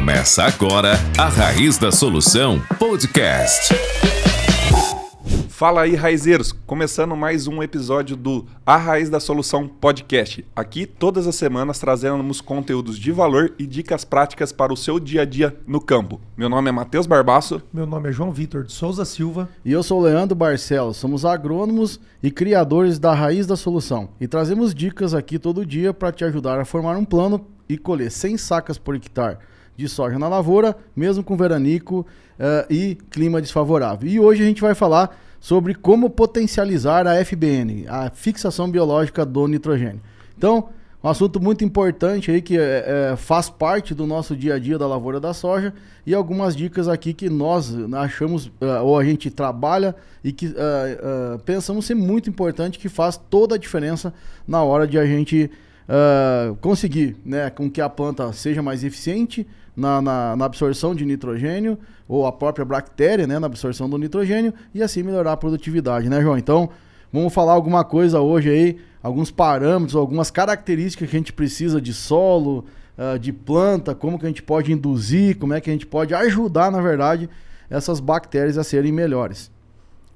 Começa agora a Raiz da Solução Podcast. Fala aí, raizeiros! Começando mais um episódio do A Raiz da Solução Podcast. Aqui, todas as semanas, trazemos conteúdos de valor e dicas práticas para o seu dia a dia no campo. Meu nome é Matheus Barbaço. Meu nome é João Vitor de Souza Silva. E eu sou Leandro Barcelos. Somos agrônomos e criadores da Raiz da Solução. E trazemos dicas aqui todo dia para te ajudar a formar um plano e colher 100 sacas por hectare de soja na lavoura, mesmo com veranico e clima desfavorável. E hoje a gente vai falar sobre como potencializar a FBN, a fixação biológica do nitrogênio. Então, um assunto muito importante aí que faz parte do nosso dia a dia da lavoura da soja e algumas dicas aqui que nós achamos, ou a gente trabalha e que pensamos ser muito importante, que faz toda a diferença na hora de a gente conseguir, né, com que a planta seja mais eficiente na absorção de nitrogênio, ou a própria bactéria, né, na absorção do nitrogênio, e assim melhorar a produtividade, né, João? Então, vamos falar alguma coisa hoje aí, alguns parâmetros, algumas características que a gente precisa de solo, de planta, como que a gente pode induzir, como é que a gente pode ajudar, na verdade, essas bactérias a serem melhores.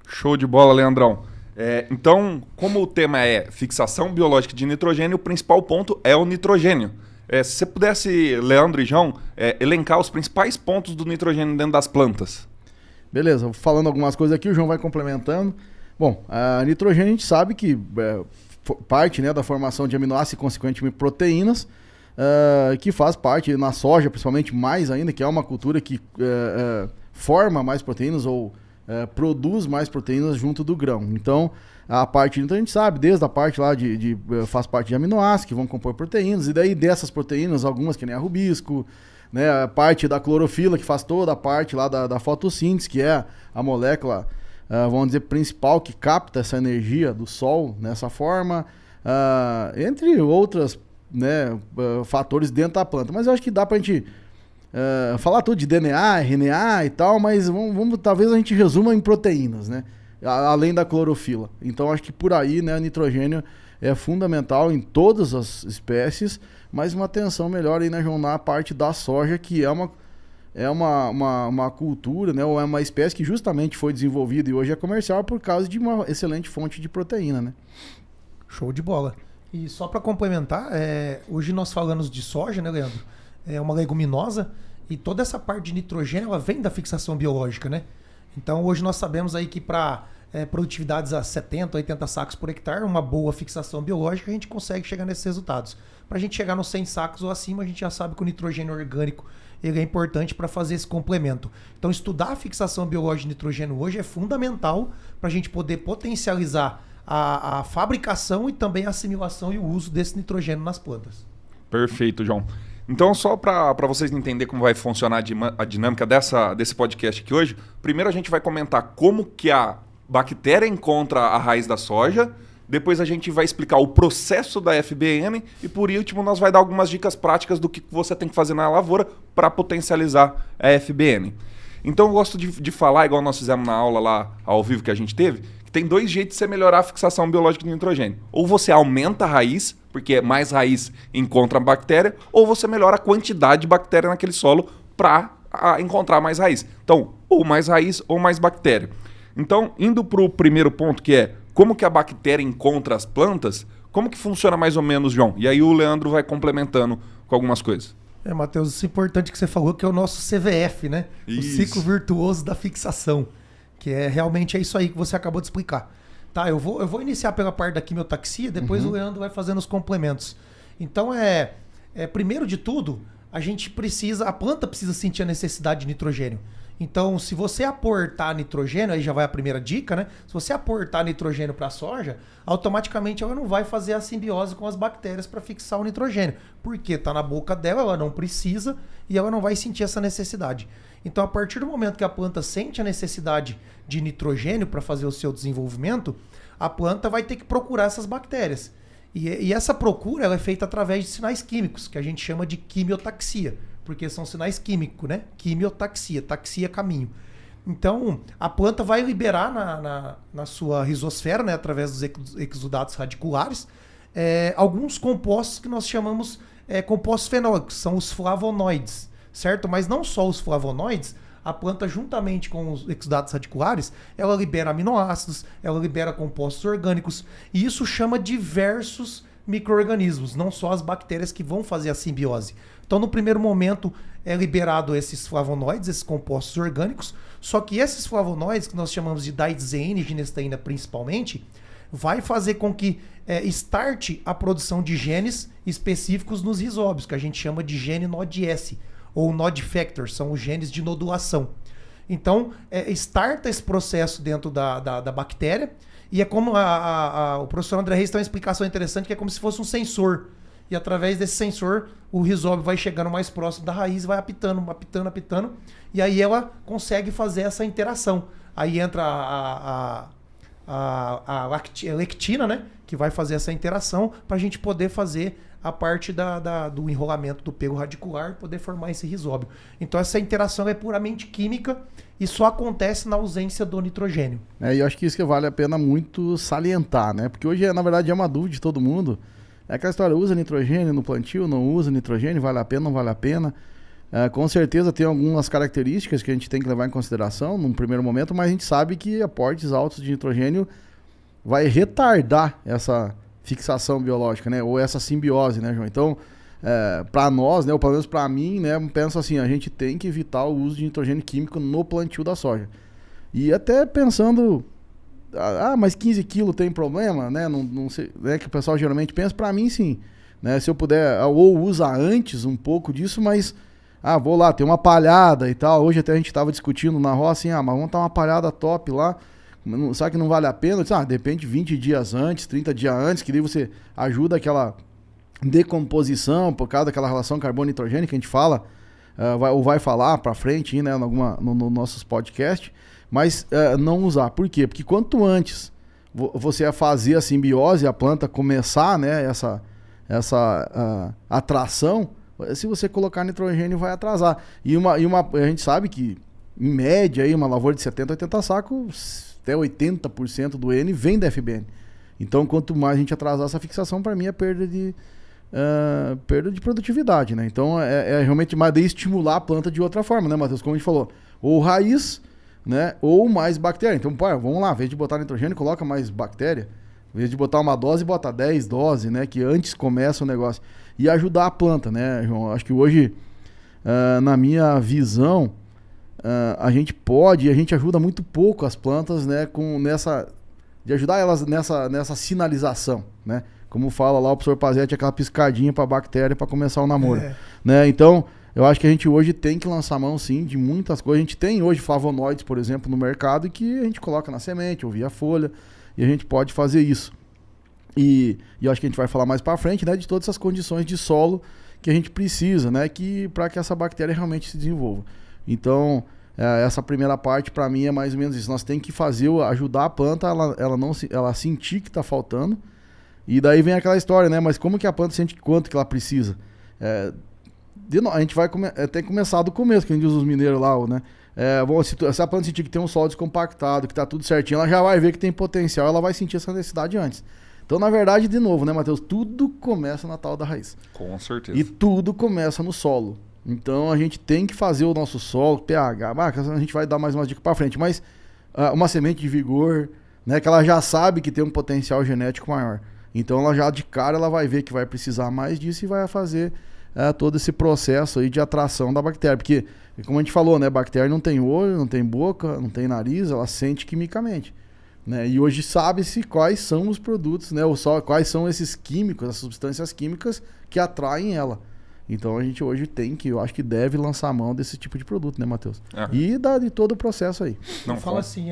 Show de bola, Leandrão! Então, como o tema é fixação biológica de nitrogênio, o principal ponto é o nitrogênio. Se você pudesse, Leandro e João, elencar os principais pontos do nitrogênio dentro das plantas. Beleza, falando algumas coisas aqui, o João vai complementando. Bom, a nitrogênio a gente sabe que parte, né, da formação de aminoácidos e consequentemente proteínas, que faz parte na soja, principalmente mais ainda, que é uma cultura que forma mais proteínas ou produz mais proteínas junto do grão. Então, a parte, então a gente sabe, desde a parte lá faz parte de aminoácidos que vão compor proteínas, e daí dessas proteínas, algumas que nem a rubisco, né, a parte da clorofila que faz toda a parte lá da fotossíntese, que é a molécula, vamos dizer, principal que capta essa energia do sol nessa forma, entre outros, né, fatores dentro da planta. Mas eu acho que dá pra gente falar tudo de DNA, RNA e tal, mas talvez a gente resuma em proteínas, né? Além da clorofila. Então acho que por aí, né, o nitrogênio é fundamental em todas as espécies, mas uma atenção melhor aí, né, João, na parte da soja, que é uma cultura, né, ou é uma espécie que justamente foi desenvolvida e hoje é comercial por causa de uma excelente fonte de proteína, né? Show de bola. E só para complementar, hoje nós falamos de soja, né, Leandro? É uma leguminosa e toda essa parte de nitrogênio ela vem da fixação biológica, né? Então hoje nós sabemos aí que para produtividades a 70, 80 sacos por hectare, uma boa fixação biológica, a gente consegue chegar nesses resultados. Para a gente chegar nos 100 sacos ou acima, a gente já sabe que o nitrogênio orgânico ele é importante para fazer esse complemento. Então estudar a fixação biológica de nitrogênio hoje é fundamental para a gente poder potencializar a fabricação e também a assimilação e o uso desse nitrogênio nas plantas. Perfeito, João. Então, só para vocês entenderem como vai funcionar a dinâmica desse podcast aqui hoje, primeiro a gente vai comentar como que a bactéria encontra a raiz da soja, depois a gente vai explicar o processo da FBN e, por último, nós vai dar algumas dicas práticas do que você tem que fazer na lavoura para potencializar a FBN. Então, eu gosto de falar, igual nós fizemos na aula lá ao vivo que a gente teve, que tem dois jeitos de você melhorar a fixação biológica de nitrogênio. Ou você aumenta a raiz, porque mais raiz encontra a bactéria, ou você melhora a quantidade de bactéria naquele solo para encontrar mais raiz. Então, ou mais raiz ou mais bactéria. Então, indo para o primeiro ponto, que é como que a bactéria encontra as plantas, como que funciona mais ou menos, João? E aí o Leandro vai complementando com algumas coisas. Matheus, isso é importante que você falou, que é o nosso CVF, né? Isso. O ciclo virtuoso da fixação, que realmente é isso aí que você acabou de explicar. Tá, eu vou iniciar pela parte da quimiotaxia, depois o Leandro vai fazendo os complementos. Então, primeiro de tudo, a planta precisa sentir a necessidade de nitrogênio. Então, se você aportar nitrogênio, aí já vai a primeira dica, né? Se você aportar nitrogênio para a soja, automaticamente ela não vai fazer a simbiose com as bactérias para fixar o nitrogênio. Porque está na boca dela, ela não precisa e ela não vai sentir essa necessidade. Então, a partir do momento que a planta sente a necessidade de nitrogênio para fazer o seu desenvolvimento, a planta vai ter que procurar essas bactérias. E essa procura ela é feita através de sinais químicos, que a gente chama de quimiotaxia, porque são sinais químicos, né? Quimiotaxia, taxia caminho. Então, a planta vai liberar na sua rizosfera, né, através dos exudados radiculares, alguns compostos que nós chamamos compostos fenólicos, são os flavonoides. certo? Mas não só os flavonoides, a planta, juntamente com os exudatos radiculares, ela libera aminoácidos, ela libera compostos orgânicos, e isso chama diversos micro-organismos, não só as bactérias que vão fazer a simbiose. Então, no primeiro momento, é liberado esses flavonoides, esses compostos orgânicos, só que esses flavonoides, que nós chamamos de daidzeína e ginesteína principalmente, vai fazer com que starte a produção de genes específicos nos rizóbios, que a gente chama de gene NOD-S, ou nod factors, são os genes de nodulação. Então, starta esse processo dentro da bactéria, e é como o professor André Reis tem uma explicação interessante, que é como se fosse um sensor. E através desse sensor, o rizóbio vai chegando mais próximo da raiz e vai apitando, e aí ela consegue fazer essa interação. Aí entra a lectina, né, que vai fazer essa interação para a gente poder fazer a parte do enrolamento do pelo radicular, poder formar esse rizóbio. Então essa interação é puramente química e só acontece na ausência do nitrogênio. E eu acho que isso que vale a pena muito salientar, né? Porque hoje, na verdade, é uma dúvida de todo mundo. É aquela história, usa nitrogênio no plantio, não usa nitrogênio, vale a pena, não vale a pena. Com certeza tem algumas características que a gente tem que levar em consideração num primeiro momento, mas a gente sabe que aportes altos de nitrogênio vai retardar essa fixação biológica, né? Ou essa simbiose, né, João? Então, para nós, né, ou pelo menos para mim, né, penso assim, a gente tem que evitar o uso de nitrogênio químico no plantio da soja. E até pensando, mas 15 quilos tem problema, né? Não sei, né, que o pessoal geralmente pensa, para mim sim, né? Se eu puder, ou usa antes um pouco disso, mas vou lá, tem uma palhada e tal. Hoje até a gente estava discutindo na roça, assim, mas vamos dar uma palhada top lá. Sabe que não vale a pena? De repente 20 dias antes, 30 dias antes, que daí você ajuda aquela decomposição por causa daquela relação carbono-nitrogênio que a gente fala, vai falar para frente, né, no nossos podcasts, mas não usar. Por quê? Porque quanto antes você fazer a simbiose, a planta começar, né, essa atração, se você colocar nitrogênio vai atrasar. E a gente sabe que, em média, aí, uma lavoura de 70, 80 sacos, até 80% do N vem da FBN. Então, quanto mais a gente atrasar essa fixação, para mim é perda de produtividade, né? Então, realmente mais de estimular a planta de outra forma, né, Matheus? Como a gente falou, ou raiz, né, ou mais bactéria. Então, vamos lá, em vez de botar nitrogênio, coloca mais bactéria. Em vez de botar uma dose, bota 10 doses, né, que antes começa o negócio. E ajudar a planta, né, João? Acho que hoje, na minha visão, a gente ajuda muito pouco as plantas, né, de ajudar elas nessa sinalização, né? Como fala lá o professor Pazetti, aquela piscadinha para a bactéria para começar o namoro, né? Então, eu acho que a gente hoje tem que lançar mão, sim, de muitas coisas. A gente tem hoje flavonoides, por exemplo, no mercado, que a gente coloca na semente ou via folha, e a gente pode fazer isso. E eu acho que a gente vai falar mais para frente, né, de todas essas condições de solo que a gente precisa, né, para que essa bactéria realmente se desenvolva. Então, essa primeira parte, para mim, é mais ou menos isso. Nós temos que ajudar a planta, ela sentir que está faltando. E daí vem aquela história, né? Mas como que a planta sente quanto que ela precisa? A gente vai até começar do começo, que a gente usa os mineiros lá, né? Se a planta sentir que tem um solo descompactado, que está tudo certinho, ela já vai ver que tem potencial, ela vai sentir essa necessidade antes. Então, na verdade, de novo, né, Matheus? Tudo começa na tal da raiz. Com certeza. E tudo começa no solo. Então, a gente tem que fazer o nosso solo, pH. A gente vai dar mais umas dicas para frente, mas uma semente de vigor, né, que ela já sabe que tem um potencial genético maior. Então, ela já de cara ela vai ver que vai precisar mais disso e vai fazer todo esse processo aí de atração da bactéria. Porque, como a gente falou, né, a bactéria não tem olho, não tem boca, não tem nariz, ela sente quimicamente. Né? E hoje sabe-se quais são os produtos, né, quais são esses químicos, as substâncias químicas que atraem ela. Então a gente hoje eu acho que deve lançar a mão desse tipo de produto, né, Matheus? E de todo o processo aí. Não fala assim,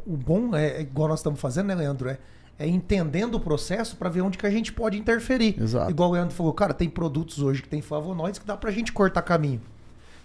o bom é igual nós estamos fazendo, né, Leandro? É entendendo o processo para ver onde que a gente pode interferir. Exato. Igual o Leandro falou, cara, tem produtos hoje que tem flavonoides que dá pra gente cortar caminho.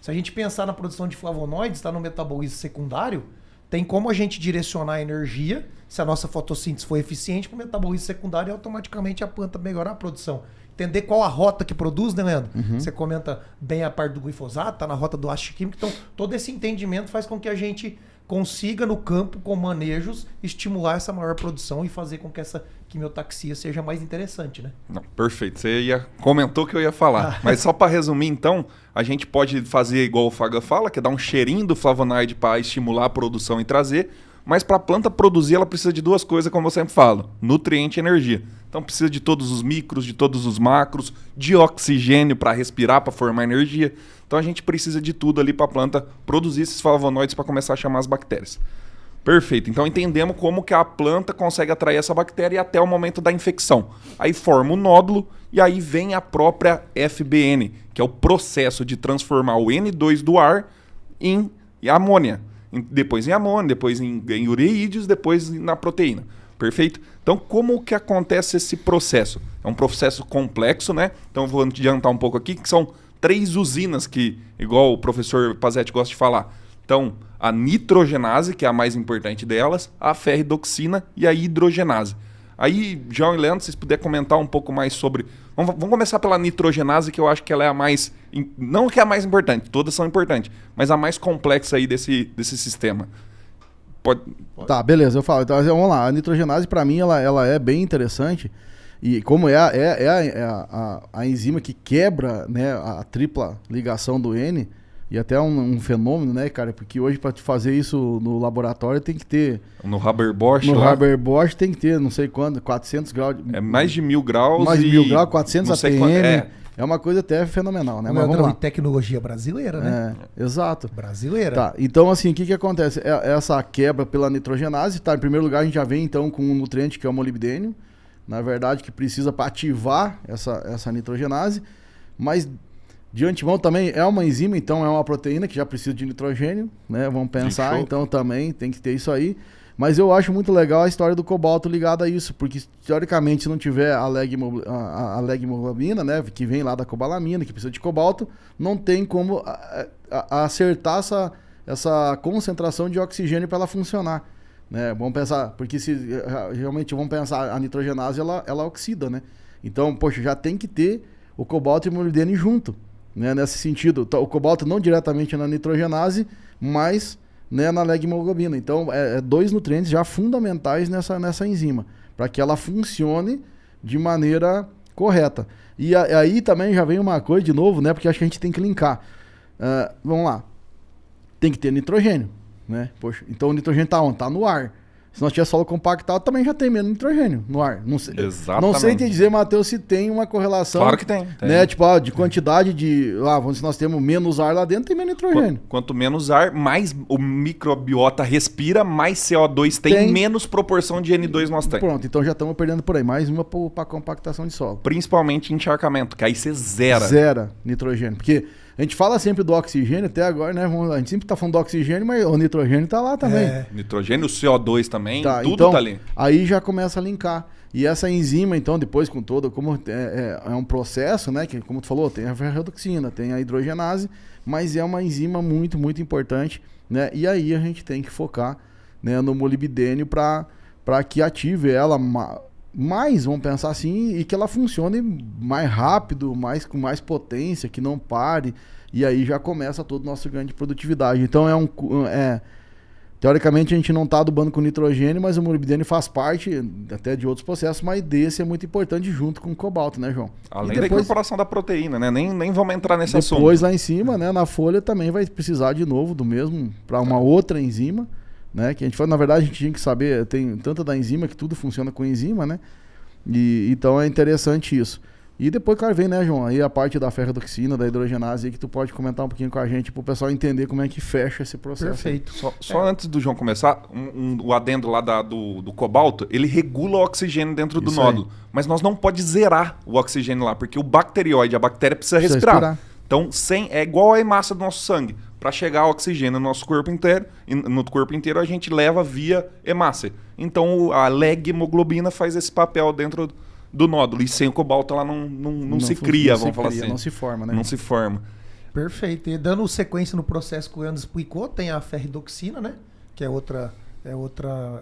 Se a gente pensar na produção de flavonoides, está no metabolismo secundário, tem como a gente direcionar a energia, se a nossa fotossíntese for eficiente, para o metabolismo secundário e automaticamente a planta melhorar a produção. Entender qual a rota que produz, né, Leandro? Você comenta bem a parte do glifosato, tá na rota do ácido químico. Então, todo esse entendimento faz com que a gente consiga no campo, com manejos, estimular essa maior produção e fazer com que essa quimiotaxia seja mais interessante, né? Não, perfeito. Você comentou que eu ia falar. Mas só para resumir, então, a gente pode fazer igual o Faga fala, que é dar um cheirinho do flavonoide para estimular a produção e trazer, mas para a planta produzir, ela precisa de duas coisas, como eu sempre falo: nutriente e energia. Então precisa de todos os micros, de todos os macros, de oxigênio para respirar, para formar energia. Então a gente precisa de tudo ali para a planta produzir esses flavonoides para começar a chamar as bactérias. Perfeito. Então entendemos como que a planta consegue atrair essa bactéria até o momento da infecção. Aí forma o nódulo e aí vem a própria FBN, que é o processo de transformar o N2 do ar em amônia. Depois em amônia, depois em ureídeos, depois na proteína. Perfeito? Então, como que acontece esse processo? É um processo complexo, né? Então, eu vou adiantar um pouco aqui, que são 3 usinas que, igual o professor Pazetti gosta de falar. Então, a nitrogenase, que é a mais importante delas, a ferridoxina e a hidrogenase. Aí, João e Leandro, se vocês puderem comentar um pouco mais sobre... Vamos começar pela nitrogenase, que eu acho que ela é a mais... Não que é a mais importante, todas são importantes, mas a mais complexa aí desse sistema. Pode. Tá, beleza, eu falo. Então, vamos lá. A nitrogenase, para mim, ela é bem interessante. E como a enzima que quebra, né, a tripla ligação do N, e até um fenômeno, né, cara? Porque hoje, para fazer isso no laboratório, tem que ter... No Haber-Bosch No lá. Haber-Bosch tem que ter, não sei quanto, 400 graus... É mais de 1000 graus. Mais de 1000 graus, 400 APM. É uma coisa até fenomenal, né? Mas vamos lá. Tecnologia brasileira, né? Exato. Brasileira. Tá, então assim, o que acontece? Essa quebra pela nitrogenase, tá? Em primeiro lugar, a gente já vem então com um nutriente que é o molibdênio, na verdade, que precisa para ativar essa nitrogenase, mas de antemão também é uma enzima, então é uma proteína que já precisa de nitrogênio, né? Vamos pensar, então também tem que ter isso aí. Mas eu acho muito legal a história do cobalto ligada a isso, porque teoricamente se não tiver a leghemoglobina, né, que vem lá da cobalamina, que precisa de cobalto, não tem como acertar essa concentração de oxigênio para ela funcionar, né? Vamos pensar, porque se realmente vamos pensar, a nitrogenase ela oxida, né? Então, poxa, já tem que ter o cobalto e o molibdênio junto, né? Nesse sentido, o cobalto não diretamente na nitrogenase, mas, né, na leghemoglobina. Então, é 2 nutrientes já fundamentais nessa enzima, para que ela funcione de maneira correta. E aí também já vem uma coisa de novo, né, porque acho que a gente tem que linkar. Vamos lá. Tem que ter nitrogênio, né? Poxa, então o nitrogênio tá onde? Tá no ar. Se nós tiver solo compactado, também já tem menos nitrogênio no ar. Não sei, exatamente. Não sei te dizer, Matheus, se tem uma correlação. Claro que tem. Né? Tipo, de quantidade de... se nós temos menos ar lá dentro, tem menos nitrogênio. Quanto menos ar, mais o microbiota respira, mais CO2 tem, menos proporção de N2 nós temos. Pronto, então já estamos perdendo por aí. Mais uma para compactação de solo. Principalmente encharcamento, que aí você zera. Zera nitrogênio. Porque a gente fala sempre do oxigênio, até agora, né? A gente sempre tá falando do oxigênio, mas o nitrogênio tá lá também. Nitrogênio, o CO2 também, tudo então, tá ali. Aí já começa a linkar. E essa enzima, então, depois com todo, como é um processo, né? Que, como tu falou, tem a ferrodoxina, tem a hidrogenase, mas é uma enzima muito, muito importante, né? E aí a gente tem que focar, né, no molibdênio para que ative ela mais, vamos pensar assim, e que ela funcione mais rápido, com mais potência, que não pare, e aí já começa todo o nosso ganho de produtividade. Então teoricamente a gente não está adubando com nitrogênio, mas o molibdênio faz parte até de outros processos, mas desse é muito importante junto com o cobalto, né, João? Além da incorporação da proteína, né? Nem vamos entrar nesse assunto. Depois lá em cima, né, na folha também vai precisar de novo do mesmo para uma outra enzima, né? Que a gente na verdade a gente tinha que saber, tem tanta da enzima que tudo funciona com enzima, né? E então é interessante isso. E depois, claro, vem, né, João, aí a parte da ferrodoxina, da hidrogenase, aí que tu pode comentar um pouquinho com a gente pro pessoal entender como é que fecha esse processo. Perfeito. Só antes do João começar, o adendo lá do cobalto, ele regula o oxigênio dentro do nódulo. Mas nós não pode zerar o oxigênio lá, porque o bacterióide, a bactéria precisa respirar. Então, é igual a hemácia do nosso sangue. Para chegar oxigênio no nosso corpo inteiro, a gente leva via hemácia. Então, a leghemoglobina faz esse papel dentro do nódulo. E sem o cobalto ela não se cria, vamos falar assim. Não se forma, né? Não se forma. Perfeito. E dando sequência no processo que o Leandro explicou, tem a ferridoxina, né? Que é outra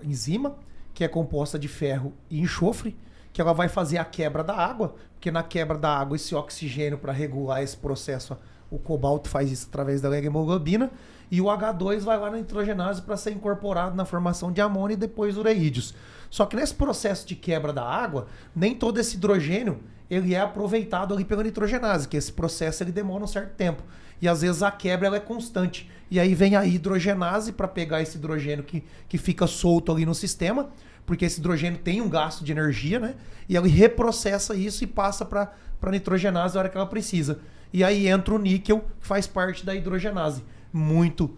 enzima, que é composta de ferro e enxofre. que ela vai fazer a quebra da água, porque na quebra da água esse oxigênio, para regular esse processo, o cobalto faz isso através da hemoglobina, e o H2 vai lá na nitrogenase para ser incorporado na formação de amônio e depois ureídeos. Só que nesse processo de quebra da água, nem todo esse hidrogênio ele é aproveitado ali pela nitrogenase, que esse processo ele demora um certo tempo. E às vezes a quebra ela é constante. E aí vem a hidrogenase para pegar esse hidrogênio que fica solto ali no sistema, porque esse hidrogênio tem um gasto de energia, né? E ele reprocessa isso e passa para a nitrogenase na hora que ela precisa. E aí entra o níquel, que faz parte da hidrogenase. Muito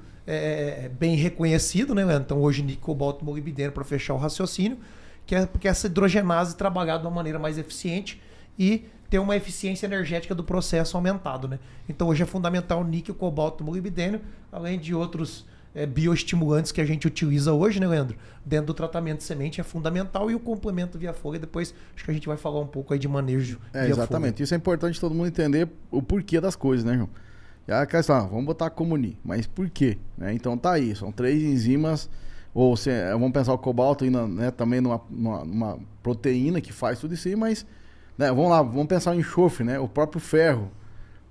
bem reconhecido, né, Leandro? Então hoje níquel, cobalto, molibdênio para fechar o raciocínio, que é porque essa hidrogenase trabalhar de uma maneira mais eficiente e ter uma eficiência energética do processo aumentado, né? Então hoje é fundamental o níquel, cobalto, molibdênio, além de outros bioestimulantes que a gente utiliza hoje, né, Leandro? Dentro do tratamento de semente é fundamental, e o complemento via folha, depois acho que a gente vai falar um pouco aí de manejo via exatamente. folha. Isso é importante todo mundo entender o porquê das coisas, né, João? E a questão, vamos botar Comuni, mas por quê? Né? Então tá aí, são 3 enzimas, ou vamos pensar o cobalto ainda, né, também numa proteína que faz tudo isso aí, mas né, vamos pensar em enxofre, né? O próprio ferro,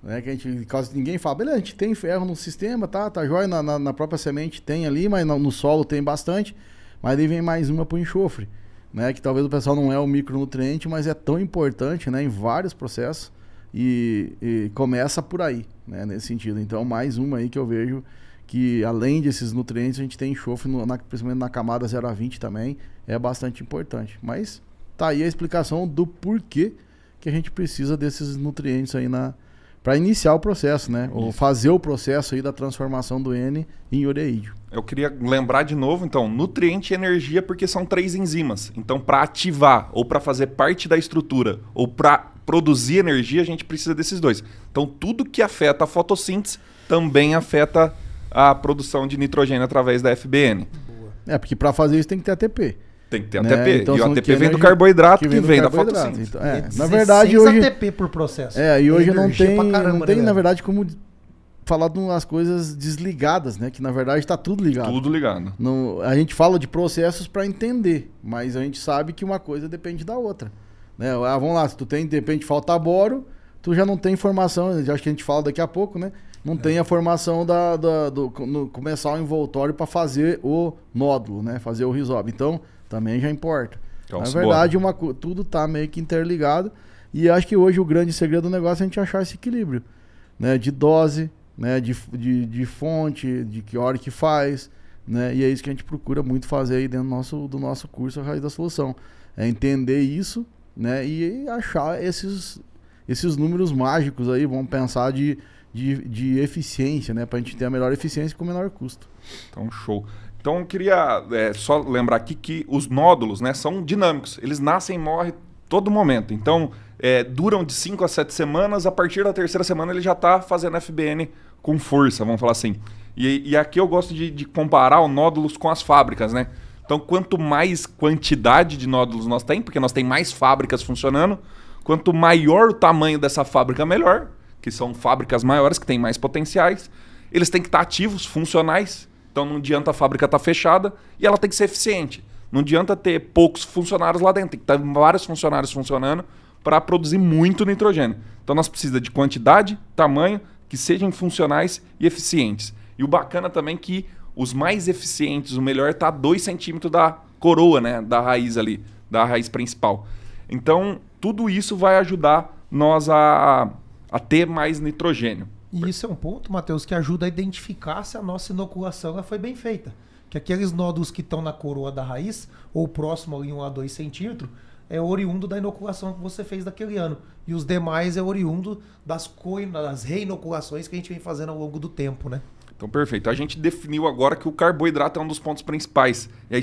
né? Que a gente, caso ninguém fala, beleza, a gente tem ferro no sistema, tá jóia, na própria semente tem ali, mas no solo tem bastante, mas aí vem mais uma pro enxofre, né? Que talvez o pessoal não é o micronutriente, mas é tão importante, né? Em vários processos, e começa por aí, né? Nesse sentido. Então, mais uma aí que eu vejo que, além desses nutrientes, a gente tem enxofre, principalmente na camada 0 a 20 também, é bastante importante. Mas tá aí a explicação do porquê que a gente precisa desses nutrientes aí para iniciar o processo, né? Ou fazer o processo aí da transformação do N em ureídeo. Eu queria lembrar de novo, então, nutriente e energia, porque são 3 enzimas. Então, para ativar ou para fazer parte da estrutura ou para produzir energia, a gente precisa desses 2. Então, tudo que afeta a fotossíntese também afeta a produção de nitrogênio através da FBN. Boa. Porque para fazer isso tem que ter ATP. Tem que ter né? ATP. Então, e o ATP vem do energia carboidrato que vem da carboidrato. fotossíntese. Então, na verdade, hoje ATP por processo. E hoje não tem, né, na verdade, como falar de umas coisas desligadas, né? Que na verdade está tudo ligado. Tudo ligado. A gente fala de processos para entender, mas a gente sabe que uma coisa depende da outra. Né? Vamos lá, se tu tem, de repente falta boro, tu já não tem informação, acho que a gente fala daqui a pouco, né? Não tem a formação começar o envoltório para fazer o nódulo, né? Fazer o rizoma. Então, também já importa. Então, na verdade, tudo tá meio que interligado. E acho que hoje o grande segredo do negócio é a gente achar esse equilíbrio, né? De dose, né? De fonte, de que hora que faz, né? E é isso que a gente procura muito fazer aí dentro do nosso curso A Raiz da Solução. É entender isso, né? E achar esses números mágicos aí, vamos pensar de eficiência, né? Pra gente ter a melhor eficiência com o menor custo. Então, show. Então, eu queria só lembrar aqui que os nódulos, né, são dinâmicos. Eles nascem e morrem todo momento. Então, duram de 5 a 7 semanas. A partir da 3ª semana, ele já está fazendo FBN com força, vamos falar assim. E aqui eu gosto de comparar os nódulos com as fábricas, né? Então, quanto mais quantidade de nódulos nós temos, porque nós temos mais fábricas funcionando, quanto maior o tamanho dessa fábrica, melhor, que são fábricas maiores, que têm mais potenciais. Eles têm que estar ativos, funcionais. Então não adianta a fábrica estar fechada e ela tem que ser eficiente. Não adianta ter poucos funcionários lá dentro, tem que ter vários funcionários funcionando para produzir muito nitrogênio. Então nós precisamos de quantidade, tamanho, que sejam funcionais e eficientes. E o bacana também é que os mais eficientes, o melhor está a 2 centímetros da coroa, né, da raiz ali, da raiz principal. Então tudo isso vai ajudar nós a ter mais nitrogênio. E isso é um ponto, Matheus, que ajuda a identificar se a nossa inoculação ela foi bem feita. Que aqueles nódulos que estão na coroa da raiz, ou próximo ali 1 a 2 centímetros, é oriundo da inoculação que você fez daquele ano. E os demais é oriundo das reinoculações que a gente vem fazendo ao longo do tempo, né? Então, perfeito. A gente definiu agora que o carboidrato é um dos pontos principais. E aí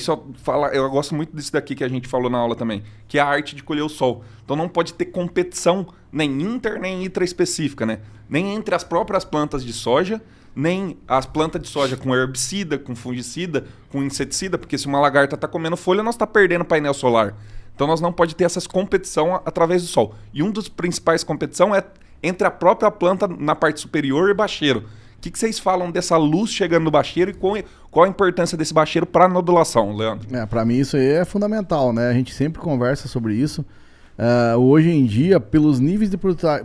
eu gosto muito disso daqui que a gente falou na aula também, que é a arte de colher o sol. Então não pode ter competição nem inter nem intraespecífica, né? Nem entre as próprias plantas de soja, nem as plantas de soja com herbicida, com fungicida, com inseticida, porque se uma lagarta está comendo folha, nós está perdendo painel solar. Então nós não pode ter essas competição através do sol. E um dos principais competição é entre a própria planta na parte superior e bacheiro. O que vocês falam dessa luz chegando no bacheiro e qual a importância desse bacheiro para a nodulação, Leandro? Para mim isso aí é fundamental, né? A gente sempre conversa sobre isso. hoje em dia, pelos níveis de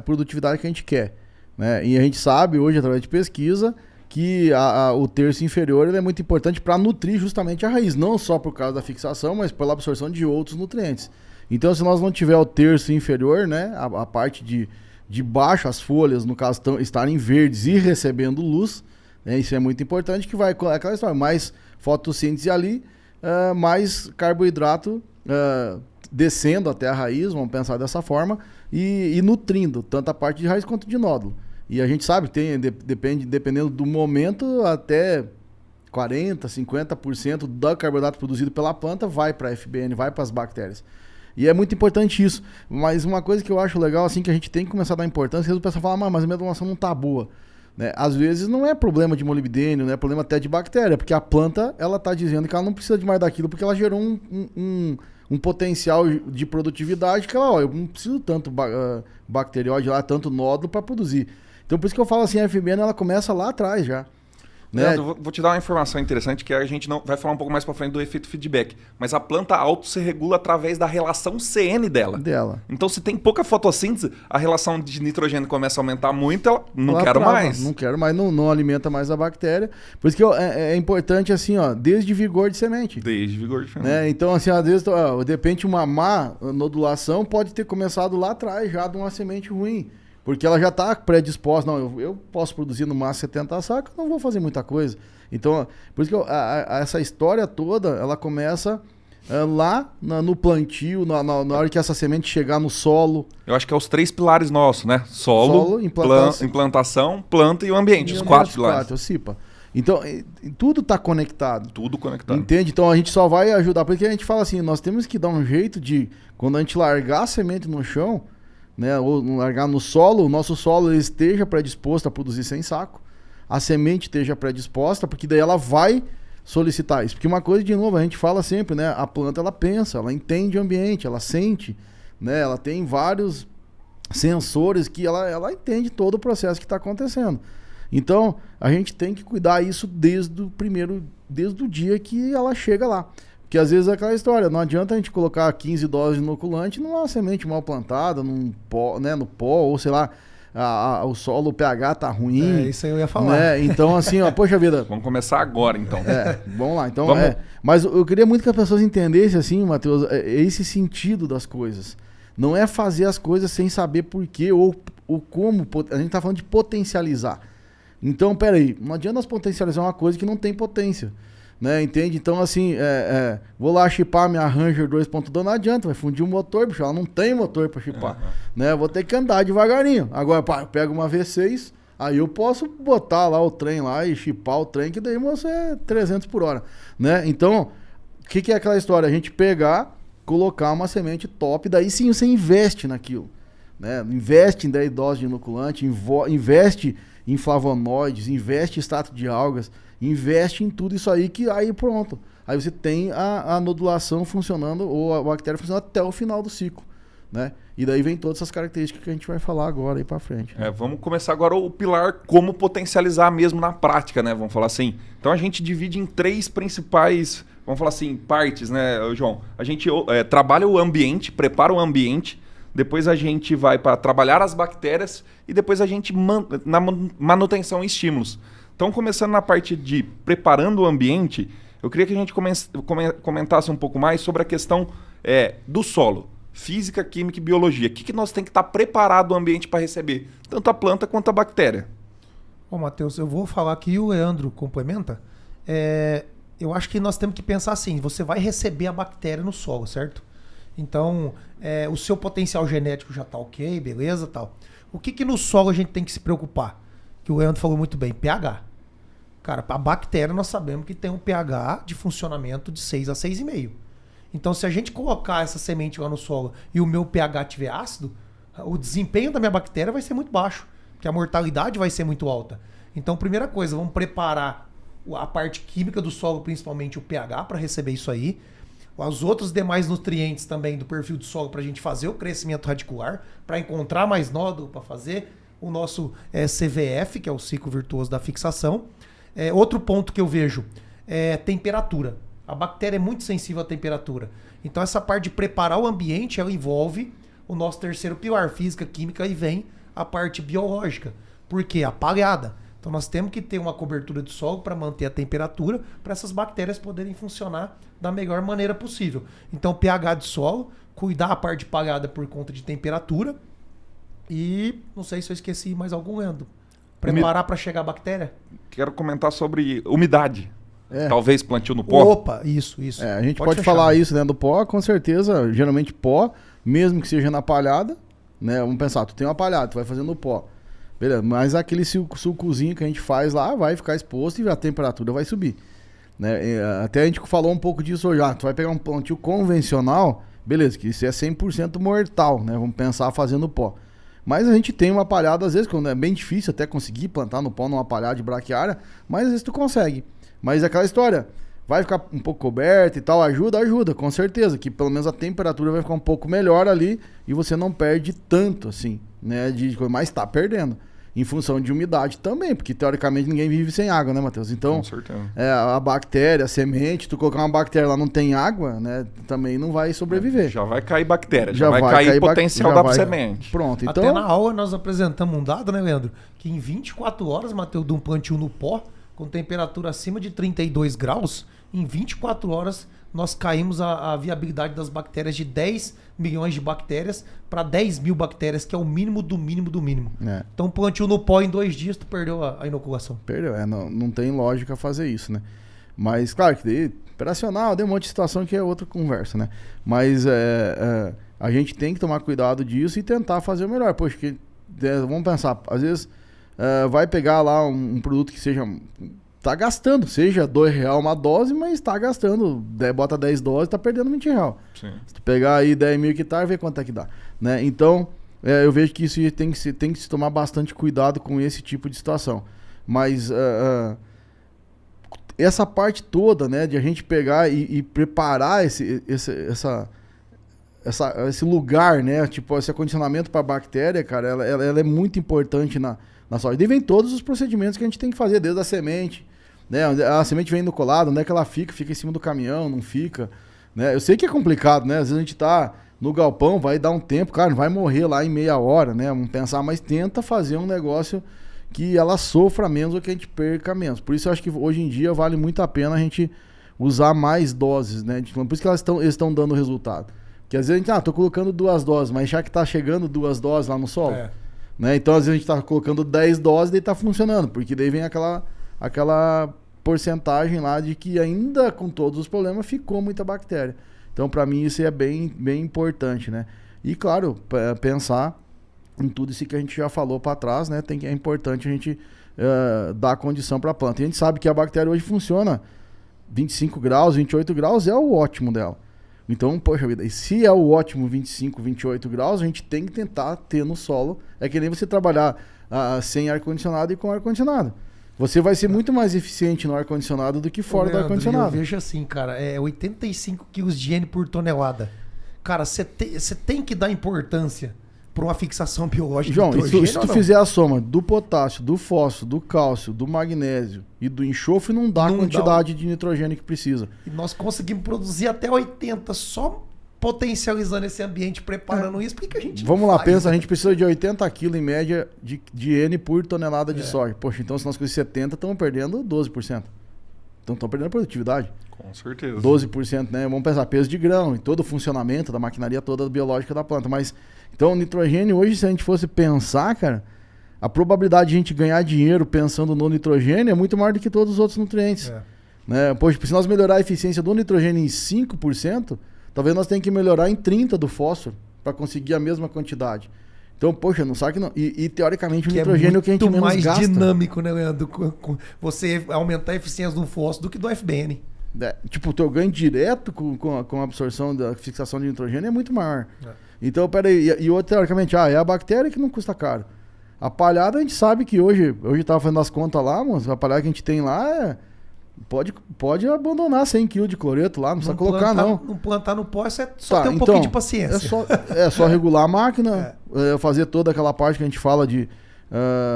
produtividade que a gente quer. Né? E a gente sabe hoje, através de pesquisa, que o terço inferior ele é muito importante para nutrir justamente a raiz, não só por causa da fixação, mas pela absorção de outros nutrientes. Então, se nós não tiver o terço inferior, né, a parte de baixo, as folhas, no caso, estarem verdes e recebendo luz, né, isso é muito importante, que vai aquela história, mais fotossíntese ali, mais carboidrato descendo até a raiz, vamos pensar dessa forma, e nutrindo tanto a parte de raiz quanto de nódulo. E a gente sabe, dependendo do momento, até 40%, 50% do carboidrato produzido pela planta vai para a FBN, vai para as bactérias. E é muito importante isso. Mas uma coisa que eu acho legal, assim, que a gente tem que começar a dar importância, às vezes o pessoal fala, mas a minha doação não tá boa. Né? Às vezes não é problema de molibdênio, não é problema até de bactéria, porque a planta, ela tá dizendo que ela não precisa de mais daquilo, porque ela gerou um potencial de produtividade que ela, eu não preciso tanto bacterióide lá, tanto nódulo para produzir. Então por isso que eu falo assim, a FBN ela começa lá atrás já. Né? Leandro, vou te dar uma informação interessante que a gente não vai falar um pouco mais para frente do efeito feedback, mas a planta auto se regula através da relação CN dela. Então se tem pouca fotossíntese, a relação de nitrogênio começa a aumentar muito, ela não quero mais. Não quero mais, não alimenta mais a bactéria. Por isso que é importante assim, ó, desde vigor de semente. Desde vigor de semente. Né? Então assim, às vezes, de repente uma má nodulação pode ter começado lá atrás já de uma semente ruim. Porque ela já está predisposta, não, eu posso produzir no máximo 70 sacos, não vou fazer muita coisa. Então, por isso que essa história toda, ela começa lá no plantio, na hora que essa semente chegar no solo. Eu acho que é os 3 pilares nossos, né? Solo, implantação, planta e o ambiente, os 4 pilares. O CIPA. Então, tudo está conectado. Tudo conectado. Entende? Então, a gente só vai ajudar, porque a gente fala assim, nós temos que dar um jeito de, quando a gente largar a semente no chão, né, ou largar no solo, o nosso solo ele esteja predisposto a produzir sem saco, a semente esteja predisposta, porque daí ela vai solicitar isso. Porque uma coisa, de novo, a gente fala sempre, né, a planta ela pensa, ela entende o ambiente, ela sente, né, ela tem vários sensores que ela entende todo o processo que está acontecendo. Então, a gente tem que cuidar isso desde o dia que ela chega lá. Porque às vezes é aquela história, não adianta a gente colocar 15 doses de inoculante numa semente mal plantada, no pó, ou sei lá, o solo, o pH tá ruim. Isso aí eu ia falar. Né? Então assim, ó, poxa vida. Vamos começar agora então. Vamos lá. Então, mas eu queria muito que as pessoas entendessem assim, Matheus, esse sentido das coisas. Não é fazer as coisas sem saber por quê ou como. A gente tá falando de potencializar. Então, peraí, não adianta nós potencializar uma coisa que não tem potência. Né, entende? Então, assim, vou lá chipar minha Ranger 2.2, não adianta, vai fundir o motor, bicho, ela não tem motor para chipar. Né? Vou ter que andar devagarinho. Agora, eu pego uma V6, aí eu posso botar lá o trem lá e chipar o trem, que daí você é 300 por hora. Né? Então, o que é aquela história? A gente pegar, colocar uma semente top, daí sim você investe naquilo. Né? Investe em 10 doses de inoculante, investe em flavonoides, investe em extrato de algas, investe em tudo isso aí, que aí pronto. Aí você tem a nodulação funcionando, ou a bactéria funcionando até o final do ciclo. Né? E daí vem todas essas características que a gente vai falar agora aí pra frente. Vamos começar agora o pilar como potencializar mesmo na prática, né? Vamos falar assim. Então a gente divide em 3 principais, vamos falar assim, partes, né, João? A gente trabalha o ambiente, prepara o ambiente, depois a gente vai para trabalhar as bactérias e depois a gente na manutenção e estímulos. Então, começando na parte de preparando o ambiente, eu queria que a gente comentasse um pouco mais sobre a questão do solo. Física, química e biologia. O que nós temos que estar preparado o ambiente para receber? Tanto a planta quanto a bactéria. Bom, Matheus, eu vou falar aqui e o Leandro complementa. Eu acho que nós temos que pensar assim, você vai receber a bactéria no solo, certo? Então, o seu potencial genético já está ok, beleza, tal. O que no solo a gente tem que se preocupar? Que o Leandro falou muito bem, pH. Cara, a bactéria nós sabemos que tem um pH de funcionamento de 6 a 6,5. Então, se a gente colocar essa semente lá no solo e o meu pH estiver ácido, o desempenho da minha bactéria vai ser muito baixo, porque a mortalidade vai ser muito alta. Então, primeira coisa, vamos preparar a parte química do solo, principalmente o pH, para receber isso aí. Os outros demais nutrientes também do perfil do solo para a gente fazer o crescimento radicular, para encontrar mais nódulo, para fazer o nosso CVF, que é o ciclo virtuoso da fixação. Outro ponto que eu vejo é temperatura. A bactéria é muito sensível à temperatura. Então essa parte de preparar o ambiente, ela envolve o nosso terceiro pilar, física, química, e vem a parte biológica. Por quê? A palhada. Então nós temos que ter uma cobertura de solo para manter a temperatura, para essas bactérias poderem funcionar da melhor maneira possível. Então pH de solo, cuidar a parte de palhada por conta de temperatura e não sei se eu esqueci mais algum, Leandro. Preparar para chegar a bactéria? Quero comentar sobre umidade. É. Talvez plantio no pó. Opa, isso. A gente pode fechar. falar isso, né, do pó, com certeza, geralmente pó, mesmo que seja na palhada, né, vamos pensar, tu tem uma palhada, tu vai fazendo no pó, beleza, mas aquele sucozinho que a gente faz lá vai ficar exposto e a temperatura vai subir, né, até a gente falou um pouco disso hoje, tu vai pegar um plantio convencional, beleza, que isso é 100% mortal, né, vamos pensar fazendo pó. Mas a gente tem uma palhada, às vezes, quando é bem difícil até conseguir plantar no pó numa palhada de braquiária, mas às vezes tu consegue. Mas é aquela história, vai ficar um pouco coberto e tal, ajuda, com certeza, que pelo menos a temperatura vai ficar um pouco melhor ali e você não perde tanto, assim, né, mas tá perdendo. Em função de umidade também, porque teoricamente ninguém vive sem água, né, Matheus? Então, com certeza. A bactéria, a semente, tu colocar uma bactéria lá não tem água, né, também não vai sobreviver. Já vai cair bactéria, já vai cair potencial da semente. Pronto, então... Até na aula nós apresentamos um dado, né, Leandro? Que em 24 horas, Matheus, de um plantio no pó, com temperatura acima de 32 graus, em 24 horas nós caímos a viabilidade das bactérias de 10 milhões de bactérias para 10 mil bactérias, que é o mínimo do mínimo do mínimo. É. Então plantio no pó em 2 dias, tu perdeu a inoculação. Perdeu, não tem lógica fazer isso, né? Mas, claro, que daí, operacional, tem um monte de situação que é outra conversa, né? Mas a gente tem que tomar cuidado disso e tentar fazer o melhor. Poxa, vamos pensar, às vezes vai pegar lá um produto que seja... Tá gastando, seja R$2 uma dose, mas tá gastando, bota 10 doses, tá perdendo R$20. Sim. Se tu pegar aí 10 mil hectares, vê quanto é que dá, né? Então, eu vejo que isso tem que se tomar bastante cuidado com esse tipo de situação. Mas essa parte toda, né, de a gente pegar e preparar esse lugar, né, tipo, esse acondicionamento para a bactéria, cara, ela é muito importante na soja. E vem todos os procedimentos que a gente tem que fazer, desde a semente, né? A semente vem no colado, onde é que ela fica em cima do caminhão, não fica, né? Eu sei que é complicado, né? Às vezes a gente tá no galpão, vai dar um tempo, cara, não vai morrer lá em meia hora, né? Vamos pensar, mas tenta fazer um negócio que ela sofra menos ou que a gente perca menos. Por isso eu acho que hoje em dia vale muito a pena a gente usar mais doses, né? Por isso que eles estão dando resultado. Porque às vezes a gente, tô colocando 2 doses, mas já que tá chegando 2 doses lá no solo, né? Então às vezes a gente tá colocando 10 doses e daí tá funcionando, porque daí vem aquela porcentagem lá de que ainda com todos os problemas ficou muita bactéria. Então para mim isso é bem, bem importante, né? E claro, pensar em tudo isso que a gente já falou para trás, né? É importante a gente dar condição para a planta. E a gente sabe que a bactéria hoje funciona 25 graus, 28 graus é o ótimo dela. Então, poxa vida, e se é o ótimo 25, 28 graus, a gente tem que tentar ter no solo. É que nem você trabalhar sem ar-condicionado e com ar-condicionado. Você vai ser muito mais eficiente no ar-condicionado do que fora do ar-condicionado. Eu vejo assim, cara, 85 quilos de N por tonelada. Cara, você tem que dar importância para uma fixação biológica. João, se tu fizer a soma do potássio, do fósforo, do cálcio, do magnésio e do enxofre, não dá a quantidade de nitrogênio que precisa. E nós conseguimos produzir até 80 só potencializando esse ambiente, preparando isso. Por que a gente Vamos lá, pensa, a gente precisa de 80 kg em média de N por tonelada de soja. Poxa, então se nós com 70, estamos perdendo 12%. Então estão perdendo a produtividade. Com certeza. 12%, né? Vamos pensar, peso de grão e todo o funcionamento da maquinaria toda biológica da planta. Mas, então, o nitrogênio, hoje, se a gente fosse pensar, cara, a probabilidade de a gente ganhar dinheiro pensando no nitrogênio é muito maior do que todos os outros nutrientes. Né? Poxa, se nós melhorar a eficiência do nitrogênio em 5%, talvez nós tenhamos que melhorar em 30% do fósforo para conseguir a mesma quantidade. Então, poxa, não sabe que não. E teoricamente o nitrogênio é o que a gente menos gasta. É muito mais dinâmico, né, Leandro? Você aumentar a eficiência do fósforo do que do FBN. Tipo, o teu ganho direto com a absorção da fixação de nitrogênio é muito maior. Então, peraí, e outro, teoricamente, é a bactéria que não custa caro. A palhada a gente sabe que hoje eu tava fazendo as contas lá, mas a palhada que a gente tem lá pode abandonar 100 kg de cloreto lá, não precisa colocar não. Não plantar no pó, é só ter um pouquinho de paciência. É só regular a máquina, fazer toda aquela parte que a gente fala de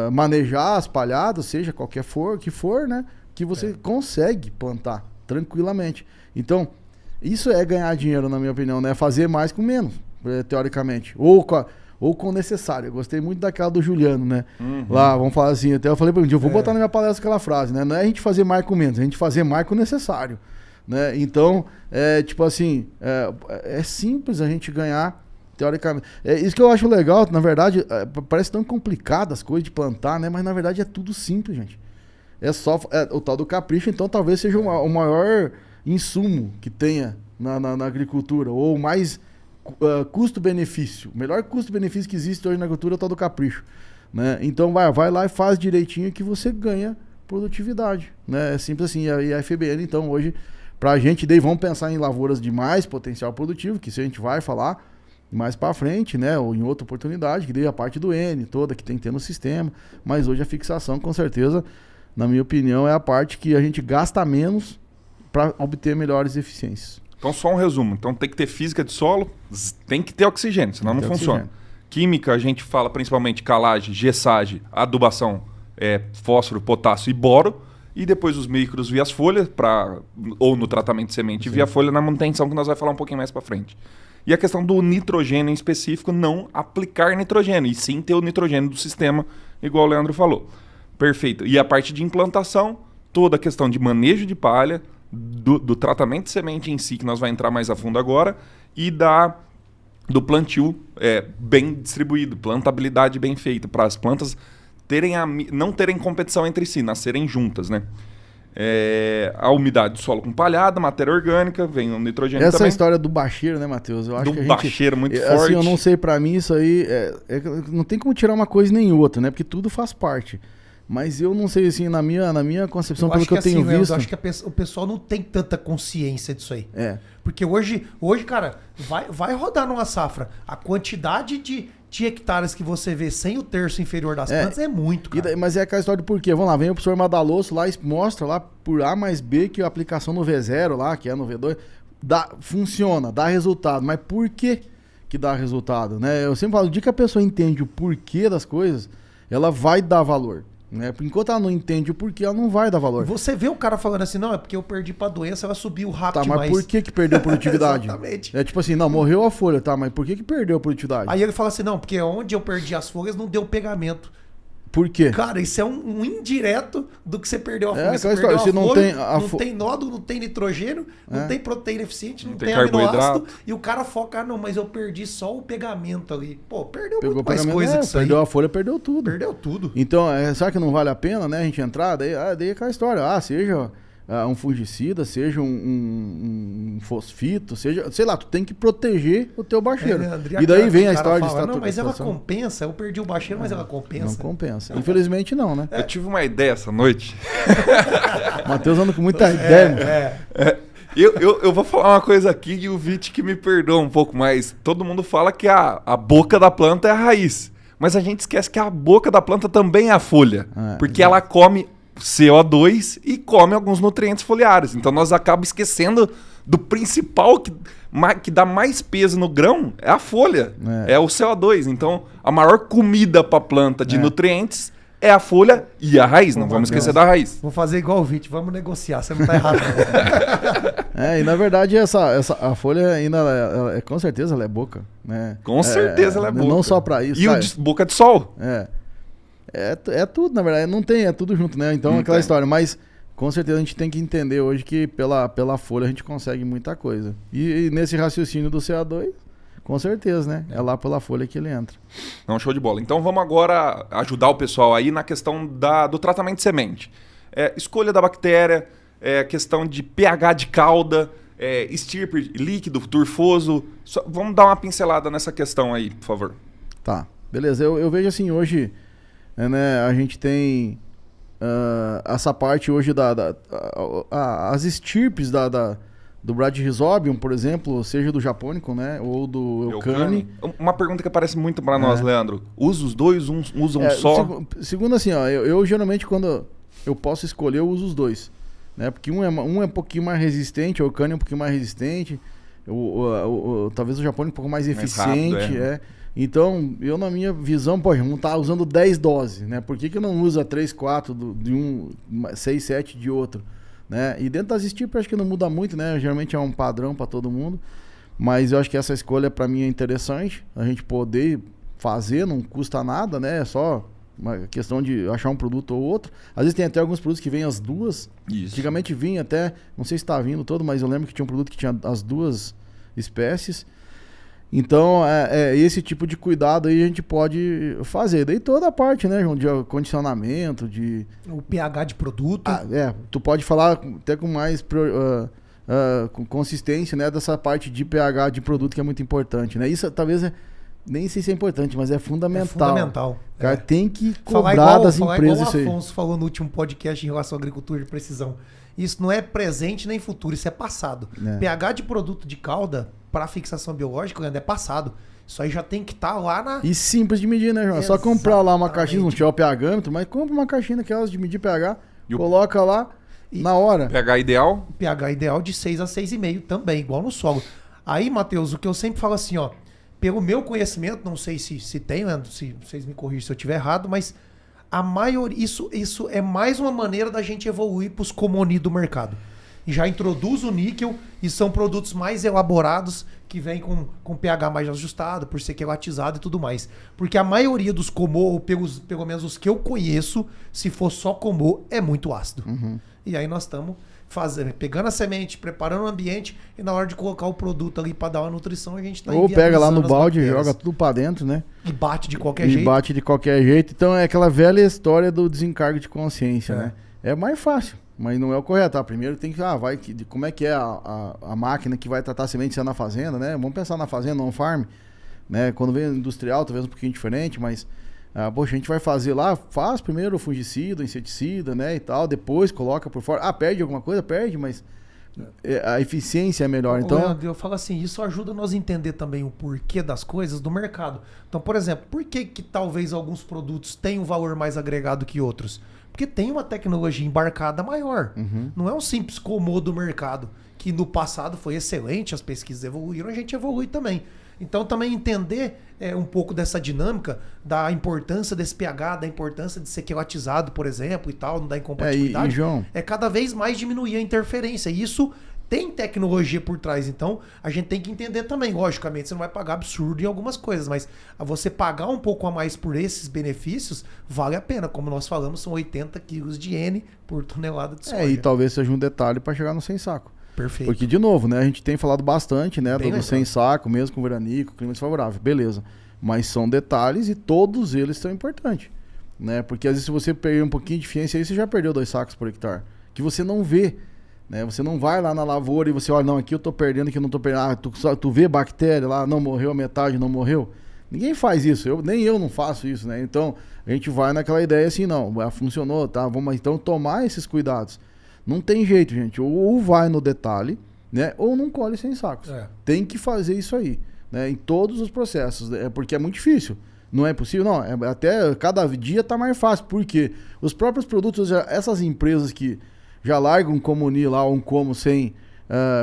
manejar as palhadas, seja qualquer que for, né? Que você consegue plantar tranquilamente. Então, isso é ganhar dinheiro, na minha opinião, né? Fazer mais com menos. teoricamente. Ou com necessário. Eu gostei muito daquela do Juliano, né? Lá, vamos falar assim, até eu falei pra ele, eu vou botar na minha palestra aquela frase, né? Não é a gente fazer mais com menos, é a gente fazer mais com necessário. Né? Então, tipo assim, é simples a gente ganhar, teoricamente. Isso que eu acho legal, na verdade, parece tão complicado as coisas de plantar, né? Mas na verdade é tudo simples, gente. É só o tal do capricho, então talvez seja o maior insumo que tenha na agricultura, ou mais custo-benefício. O melhor custo-benefício que existe hoje na agricultura é o tal do capricho. Né? Então vai lá e faz direitinho que você ganha produtividade. Né? É simples assim. E a FBN, então, hoje, pra gente, daí vamos pensar em lavouras de mais potencial produtivo, que isso a gente vai falar mais para frente, né, ou em outra oportunidade, que daí a parte do N toda que tem que ter no sistema, mas hoje a fixação, com certeza, na minha opinião, é a parte que a gente gasta menos para obter melhores eficiências. Então, só um resumo. Então, tem que ter física de solo, tem que ter oxigênio, senão não funciona. Química, a gente fala principalmente calagem, gessagem, adubação, fósforo, potássio e boro, e depois os micros via as folhas, ou no tratamento de semente via folha na manutenção, que nós vamos falar um pouquinho mais para frente. E a questão do nitrogênio em específico, não aplicar nitrogênio, e sim ter o nitrogênio do sistema, igual o Leandro falou. Perfeito. E a parte de implantação, toda a questão de manejo de palha, do tratamento de semente em si, que nós vamos entrar mais a fundo agora, e do plantio bem distribuído, plantabilidade bem feita, para as plantas não terem competição entre si, nascerem juntas, né? A umidade do solo com palhada, matéria orgânica, vem o nitrogênio Essa também. é a história do bacheiro, né, Matheus? Eu acho que bacheiro muito assim, forte. Eu não sei, pra mim isso aí, não tem como tirar uma coisa nem outra, né? Porque tudo faz parte. Mas eu não sei, assim, na minha concepção, pelo que eu tenho visto... Eu acho que o pessoal não tem tanta consciência disso aí. Porque hoje, cara, vai rodar numa safra. A quantidade de hectares que você vê sem o terço inferior das plantas é muito, cara. Mas é aquela história de por quê? Vamos lá, vem o professor Madalosso lá e mostra lá por A mais B que a aplicação no V0 lá, que é no V2, funciona, dá resultado. Mas por que dá resultado? Né? Eu sempre falo, o dia que a pessoa entende o porquê das coisas, ela vai dar valor. Né? Enquanto ela não entende o porquê, ela não vai dar valor. Você vê o cara falando assim, não, é porque eu perdi pra doença, ela subiu rápido demais. Mas por que perdeu a produtividade? Exatamente. É tipo assim, não, morreu a folha, tá, mas por que perdeu a produtividade? Aí ele fala assim, não, porque onde eu perdi as folhas não deu pegamento. Por quê? Cara, isso é um indireto do que você perdeu a folha. Você perdeu a folha, não tem nódulo, não tem nitrogênio, não tem proteína eficiente, não tem carboidrato. aminoácido. E o cara foca, não, mas eu perdi só o pegamento ali. Pô, perdeu muito mais pegamento, coisa que isso aí. Perdeu a folha, perdeu tudo. Perdeu tudo. Então, será que não vale a pena, né, a gente entrar? Daí é aquela história, seja um fungicida, seja um fosfito, seja, sei lá, tu tem que proteger o teu bacheiro. Leandro, e daí vem a história de não, mas ela compensa, eu perdi o bacheiro, mas ela compensa. Não compensa. Infelizmente não, né? Eu tive uma ideia essa noite. O Matheus anda com muita ideia. Eu vou falar uma coisa aqui e o Vit que me perdoa um pouco mais. Todo mundo fala que a boca da planta é a raiz. Mas a gente esquece que a boca da planta também é a folha. Porque ela come CO2 e come alguns nutrientes foliares. Então nós acabamos esquecendo do principal que dá mais peso no grão, é a folha, é o CO2. Então a maior comida para a planta de nutrientes é a folha e a raiz. Não vamos esquecer da raiz. Vou fazer igual o Vit, vamos negociar, você não tá errado. E na verdade a folha ainda, com certeza ela é boca. Né? Com certeza ela é boca. Não só para isso. E boca de sol. É tudo, na verdade, não tem, é tudo junto, né? Então é aquela história, mas com certeza a gente tem que entender hoje que pela folha a gente consegue muita coisa. E nesse raciocínio do CO2, com certeza, né? É lá pela folha que ele entra. Não, show de bola. Então vamos agora ajudar o pessoal aí na questão do tratamento de semente. Escolha da bactéria, questão de pH de cauda, estirpe líquido, turfoso. Vamos dar uma pincelada nessa questão aí, por favor. Tá, beleza. Eu vejo assim, hoje... né, a gente tem essa parte hoje as estirpes do Bradyrhizobium, por exemplo, seja do Japônico, né, ou do Eucane. Uma pergunta que aparece muito para nós, Leandro. Usa os dois, usa um só? Segundo assim, eu geralmente quando eu posso escolher, eu uso os dois. Né, porque um é um pouquinho mais resistente, o Eucane é um pouquinho mais resistente, talvez o Japônico um pouco mais eficiente, rápido, Então, eu na minha visão, não tá usando 10 doses, né? Por que não usa 3, 4 de um, 6, 7 de outro? Né? E dentro das estirpes acho que não muda muito, né? Geralmente é um padrão para todo mundo. Mas eu acho que essa escolha para mim é interessante. A gente poder fazer, não custa nada, né? É só uma questão de achar um produto ou outro. Às vezes tem até alguns produtos que vêm as duas. Isso. Antigamente vinha até, não sei se está vindo todo, mas eu lembro que tinha um produto que tinha as duas espécies. Então, esse tipo de cuidado aí a gente pode fazer. Daí toda a parte, né, João, de condicionamento, de... O pH de produto. Tu pode falar até com mais com consistência, né, dessa parte de pH de produto que é muito importante, né? Isso talvez nem sei se é importante, mas é fundamental. É fundamental. Cara, tem que cobrar das empresas isso aí. Igual o Afonso falou no último podcast em relação à agricultura de precisão. Isso não é presente nem futuro, isso é passado. pH de produto de calda para fixação biológica, Leandro, é passado. Isso aí já tem que estar lá na... E simples de medir, né, João? É só comprar lá uma caixinha, não tiver o pHmetro, mas compra uma caixinha daquelas de medir pH, coloca lá na hora. pH ideal? pH ideal de 6 a 6,5 também, igual no solo. Aí, Matheus, o que eu sempre falo assim, ó, pelo meu conhecimento, não sei se tem, Leandro, se vocês me corrigem se eu estiver errado, mas a maioria, isso é mais uma maneira da gente evoluir para os comoni do mercado. E já introduz o níquel e são produtos mais elaborados que vêm com pH mais ajustado, por ser quelatizado e tudo mais. Porque a maioria dos comô, ou pelo menos os que eu conheço, se for só comô, é muito ácido. E aí nós estamos pegando a semente, preparando o ambiente e na hora de colocar o produto ali para dar uma nutrição, a gente está ou pega lá no balde, joga tudo para dentro, né? E bate de qualquer jeito. E bate de qualquer jeito. Então é aquela velha história do desencargo de consciência, né? É mais fácil. Mas não é o correto. Primeiro tem que... como é que é a máquina que vai tratar a semente se é na fazenda, né? Vamos pensar na fazenda, on farm. Né? Quando vem industrial, talvez um pouquinho diferente, mas... poxa, a gente vai fazer lá, faz primeiro o fungicida, o inseticida, né? E tal, depois coloca por fora. Perde alguma coisa? Perde, mas... a eficiência é melhor. Então, Leandro, eu falo assim, isso ajuda nós a entender também o porquê das coisas do mercado. Então, por exemplo, por que talvez alguns produtos tenham um valor mais agregado que outros? Porque tem uma tecnologia embarcada maior. Não é um simples comô do mercado, que no passado foi excelente, as pesquisas evoluíram, a gente evolui também. Então, também entender um pouco dessa dinâmica, da importância desse pH, da importância de ser quelatizado, por exemplo, e tal, não da incompatibilidade, João, cada vez mais diminuir a interferência. E isso tem tecnologia por trás. Então, a gente tem que entender também. Logicamente, você não vai pagar absurdo em algumas coisas, mas você pagar um pouco a mais por esses benefícios, vale a pena. Como nós falamos, são 80 quilos de N por tonelada de soja. E talvez seja um detalhe para chegar no sem saco. Perfeito. Porque, de novo, né, a gente tem falado bastante, né, do legal. sem saco, mesmo com veranico, clima desfavorável, beleza. Mas são detalhes e todos eles são importantes, né? Porque às vezes se você perder um pouquinho de eficiência aí, você já perdeu 2 sacos por hectare, que você não vê, né? Você não vai lá na lavoura e você olha, não, aqui eu tô perdendo, aqui eu não tô perdendo. Tu vê bactéria lá, não morreu, metade não morreu. Ninguém faz isso, nem eu não faço isso, né? Então, a gente vai naquela ideia assim, não, funcionou, tá? Vamos então tomar esses cuidados. Não tem jeito, gente. Ou vai no detalhe, né? Ou não colhe sem sacos. Tem que fazer isso aí, né? Em todos os processos. Porque é muito difícil. Não é possível, não. Até cada dia tá mais fácil. Porque os próprios produtos, essas empresas que já largam um comuni lá, um como sem...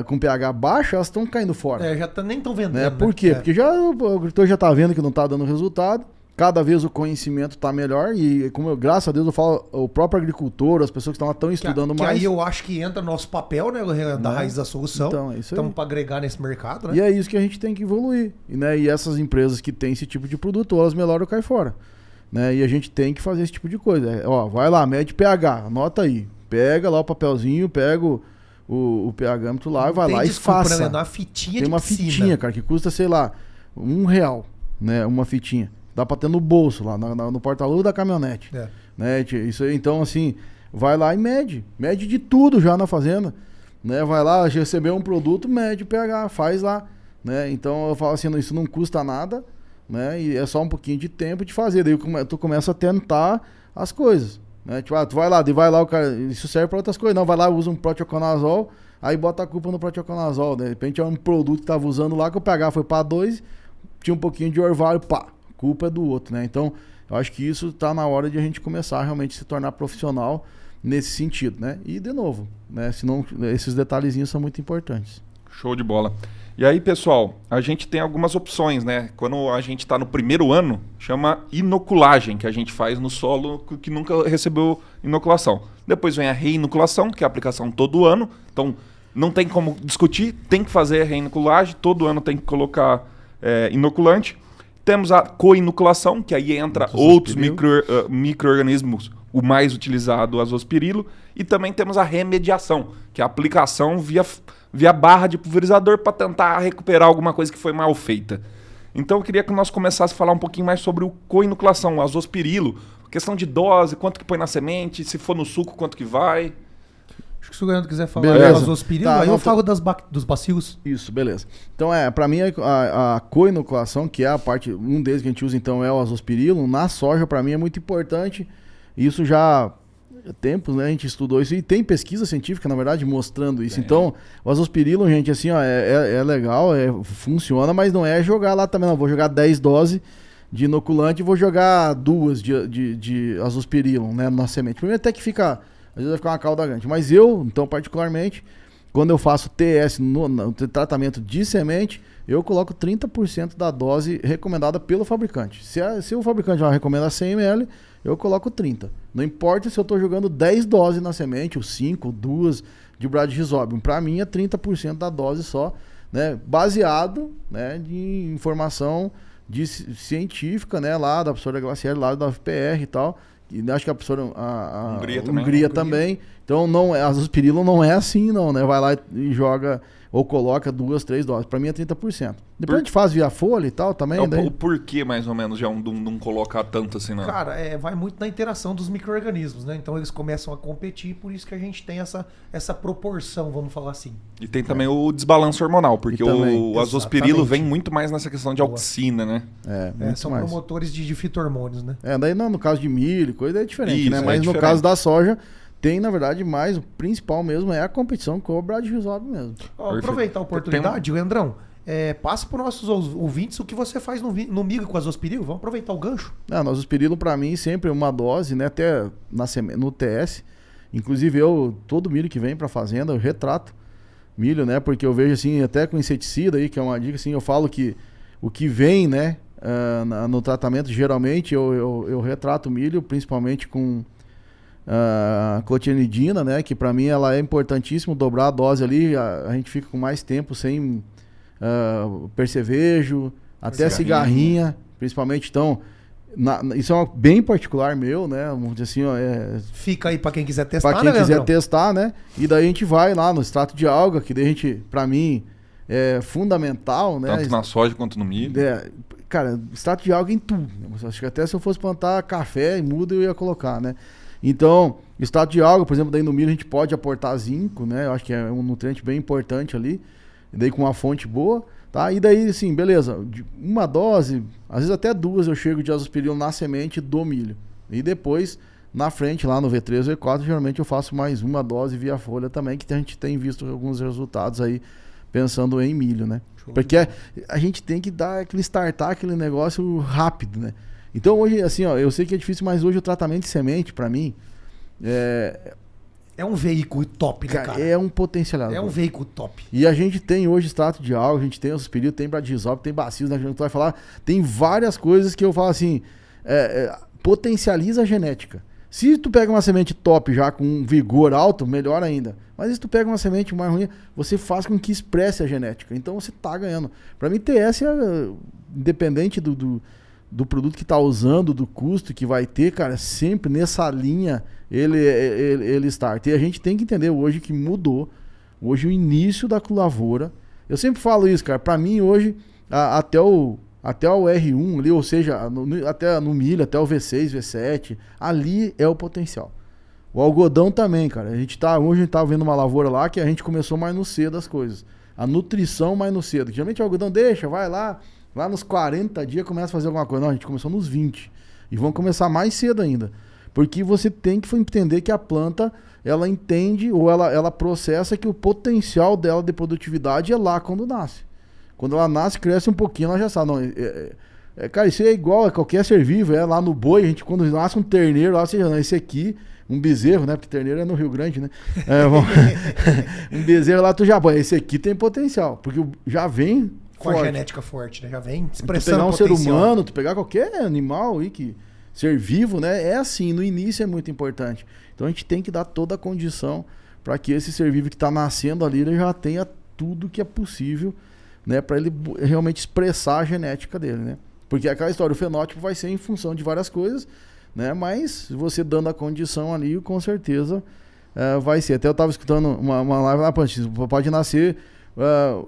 com pH baixo, elas estão caindo fora. Nem estão vendendo. Né? Por quê? Porque o agricultor já tá vendo que não tá dando resultado. Cada vez o conhecimento está melhor e, graças a Deus, eu falo, o próprio agricultor, as pessoas que estão estudando mais. Aí eu acho que entra nosso papel, né, da raiz da solução. Então, é isso aí. Estamos para agregar nesse mercado, né? E é isso que a gente tem que evoluir. Né? E essas empresas que têm esse tipo de produto, elas melhoram ou caem fora. Né? E a gente tem que fazer esse tipo de coisa. Vai lá, mede pH, anota aí. Pega lá o papelzinho, pega o pHmetro lá, vai lá e faça. Né? Uma fitinha tem uma fitinha, cara, que custa, sei lá, R$1, né? Uma fitinha. Dá pra ter no bolso, lá no porta-luva da caminhonete. Né? Isso aí, então, assim, vai lá e mede. Mede de tudo já na fazenda. Né? Vai lá, recebeu um produto, mede o pH, faz lá. Né? Então, eu falo assim, isso não custa nada, né? E é só um pouquinho de tempo de fazer. Daí tu começa a tentar as coisas. Né? Tipo, tu vai lá, o cara, isso serve pra outras coisas. Não, vai lá, usa um proteoconazol, aí bota a culpa no proteoconazol. De repente é um produto que tava usando lá, que o pH foi pra 2, tinha um pouquinho de orvalho, pá. Culpa é do outro, né? Então, eu acho que isso tá na hora de a gente começar a realmente se tornar profissional nesse sentido, né? E, de novo, né? Senão, esses detalhezinhos são muito importantes. Show de bola. E aí, pessoal, a gente tem algumas opções, né? Quando a gente está no primeiro ano, chama inoculagem, que a gente faz no solo que nunca recebeu inoculação. Depois vem a reinoculação, que é a aplicação todo ano. Então, não tem como discutir, tem que fazer a reinoculagem, todo ano tem que colocar inoculante. Temos a co-inoculação, que aí entra outros micro-organismos, o mais utilizado, o azospirilo. E também temos a remediação, que é a aplicação via barra de pulverizador para tentar recuperar alguma coisa que foi mal feita. Então eu queria que nós começássemos a falar um pouquinho mais sobre o co-inoculação, o azospirilo, questão de dose, quanto que põe na semente, se for no suco, quanto que vai. Acho que se o Leandro quiser falar Beleza. do azospirilo, aí eu falo dos bacilos. Isso, beleza. Então, pra mim, a co-inoculação, que é a parte, um deles que a gente usa, então, é o azospirilo, na soja, pra mim, é muito importante. Isso já há tempos, né, a gente estudou isso, e tem pesquisa científica, na verdade, mostrando isso. Então, o azospirilo, gente, assim, ó, é legal, funciona, mas não é jogar lá também, não. Vou jogar 10 doses de inoculante e vou jogar 2 de azospirilo, né, na semente. Primeiro até que fica... Às vezes vai ficar uma cauda grande. Mas eu, então, particularmente, quando eu faço TS no tratamento de semente, eu coloco 30% da dose recomendada pelo fabricante. Se o fabricante já recomenda 100 ml, eu coloco 30. Não importa se eu estou jogando 10 doses na semente, ou 5, ou 2 de Bradyrhizobium. Para mim é 30% da dose só, né, baseado, né, de informação científica, né, lá da professora Glacieri, lá da UFPR e tal. E acho que a professora Hungria também. Então azospirilo não é assim, não, né? Vai lá e joga ou coloca 2, 3 doses. Para mim é 30%. Depois a gente faz via folha e tal também. O porquê, mais ou menos, de não colocar tanto assim, não? Cara, vai muito na interação dos micro-organismos, né? Então eles começam a competir, por isso que a gente tem essa proporção, vamos falar assim. E tem também o desbalanço hormonal, porque o azospirilo vem muito mais nessa questão de auxina, né? São promotores de fito-hormônios, né? Daí no caso de milho, coisa é diferente, isso, né? Mas no caso da soja, tem, na verdade, mais, o principal mesmo é a competição com o Bradyrhizobium mesmo. Aproveitar a oportunidade, Leandrão, passa para os nossos ouvintes o que você faz no milho com azospirilo. Vamos aproveitar o gancho? No azospirilo, para mim, sempre uma dose, né? Até no TS. Inclusive, todo milho que vem para a fazenda, eu retrato milho, né? Porque eu vejo, assim, até com inseticida aí, que é uma dica, assim, eu falo que o que vem, né? No tratamento, geralmente, eu retrato milho, principalmente com clotinidina, né? Que para mim ela é importantíssimo, dobrar a dose ali, a gente fica com mais tempo sem percevejo, até cigarrinha, principalmente. Então, isso é bem particular meu, né? Vamos dizer assim, fica aí para quem quiser testar, para quem quiser testar, né? E daí a gente vai lá no extrato de alga, que daí a gente, para mim, é fundamental, né? Tanto na soja quanto no milho. Cara, extrato de alga em tudo. Acho que até se eu fosse plantar café e muda, eu ia colocar, né? Então, extrato de alga, por exemplo, daí no milho a gente pode aportar zinco, né? Eu acho que é um nutriente bem importante ali. E daí com uma fonte boa, tá? E daí, assim, beleza, uma dose, às vezes até 2 eu chego de azospirilo na semente do milho. E depois, na frente, lá no V3 ou V4, geralmente eu faço mais uma dose via folha também, que a gente tem visto alguns resultados aí, pensando em milho, né? Porque a gente tem que dar startar aquele negócio rápido, né? Então hoje, assim, eu sei que é difícil, mas hoje o tratamento de semente, pra mim, é um veículo top, né, cara? É um potencializador. É um veículo top. E a gente tem hoje extrato de alga, a gente tem azospirilo, tem Bradyrhizobium, tem bacilos, né? A gente vai falar, tem várias coisas que eu falo assim, potencializa a genética. Se tu pega uma semente top já com um vigor alto, melhor ainda. Mas se tu pega uma semente mais ruim, você faz com que expresse a genética. Então você tá ganhando. Pra mim, TS independente do produto que tá usando, do custo que vai ter, cara, sempre nessa linha ele starta. E a gente tem que entender hoje que mudou. Hoje o início da lavoura. Eu sempre falo isso, cara. Pra mim hoje, até o R1 ali, ou seja, até no milho, até o V6, V7, ali é o potencial. O algodão também, cara. Hoje a gente tá vendo uma lavoura lá que a gente começou mais no cedo as coisas. A nutrição mais no cedo. Geralmente o algodão vai lá nos 40 dias começa a fazer alguma coisa. Não, a gente começou nos 20. E vamos começar mais cedo ainda. Porque você tem que entender que a planta, ela entende ou ela processa que o potencial dela de produtividade é lá quando nasce. Quando ela nasce, cresce um pouquinho, ela já sabe. Não, cara, isso é igual a qualquer ser vivo. Lá no boi, a gente quando nasce um terneiro, lá, seja, esse aqui, um bezerro, né? Porque terneiro é no Rio Grande, né? Um bezerro lá, tu já... Esse aqui tem potencial, porque já vem com forte. A genética forte, né? Já vem expressando tu pegar um potencial. ser humano, tu pegar qualquer animal aí, ser vivo, né? É assim, no início é muito importante. Então a gente tem que dar toda a condição para que esse ser vivo que está nascendo ali, ele já tenha tudo que é possível, né, para ele realmente expressar a genética dele, né? Porque aquela história, o fenótipo vai ser em função de várias coisas, né? Mas você dando a condição ali, com certeza vai ser. Até eu estava escutando uma live lá, pode nascer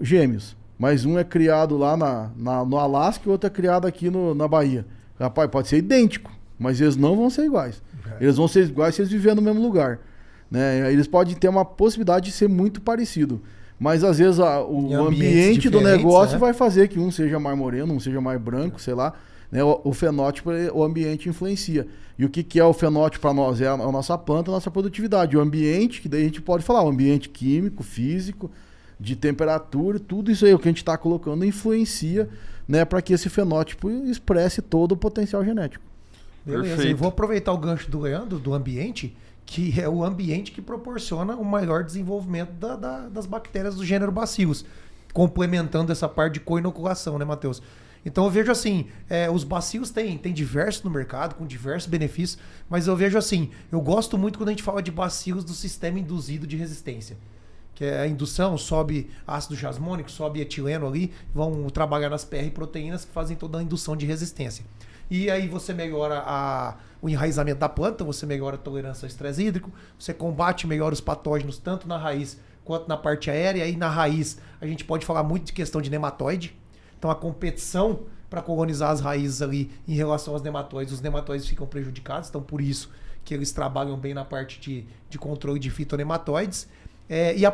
gêmeos, mas um é criado lá no Alasca e o outro é criado aqui na Bahia. Rapaz, pode ser idêntico, mas eles não vão ser iguais. Eles vão ser iguais se eles viverem no mesmo lugar, né? Eles podem ter uma possibilidade de ser muito parecido. Mas às vezes o ambiente do negócio vai fazer que um seja mais moreno, um seja mais branco, sei lá. Né? O fenótipo, o ambiente influencia. E o que é o fenótipo para nós? É a nossa planta, a nossa produtividade. O ambiente, que daí a gente pode falar, o ambiente químico, físico, de temperatura, tudo isso aí, o que a gente está colocando influencia, né, para que esse fenótipo expresse todo o potencial genético. Beleza, Perfeito. eu vou aproveitar o gancho do Leandro, do ambiente, que é o ambiente que proporciona o maior desenvolvimento das bactérias do gênero Bacillus, complementando essa parte de co-inoculação, né, Matheus? Então eu vejo assim, os bacilos tem diversos no mercado, com diversos benefícios, mas eu vejo assim, eu gosto muito quando a gente fala de bacilos do sistema induzido de resistência. Que é a indução, sobe ácido jasmônico, sobe etileno ali, vão trabalhar nas PR proteínas que fazem toda a indução de resistência. E aí você melhora o enraizamento da planta, você melhora a tolerância ao estresse hídrico, você combate melhor os patógenos tanto na raiz quanto na parte aérea. E na raiz a gente pode falar muito de questão de nematóide. Então a competição para colonizar as raízes ali em relação aos nematóides, os nematóides ficam prejudicados, então por isso que eles trabalham bem na parte de controle de fitonematóides. E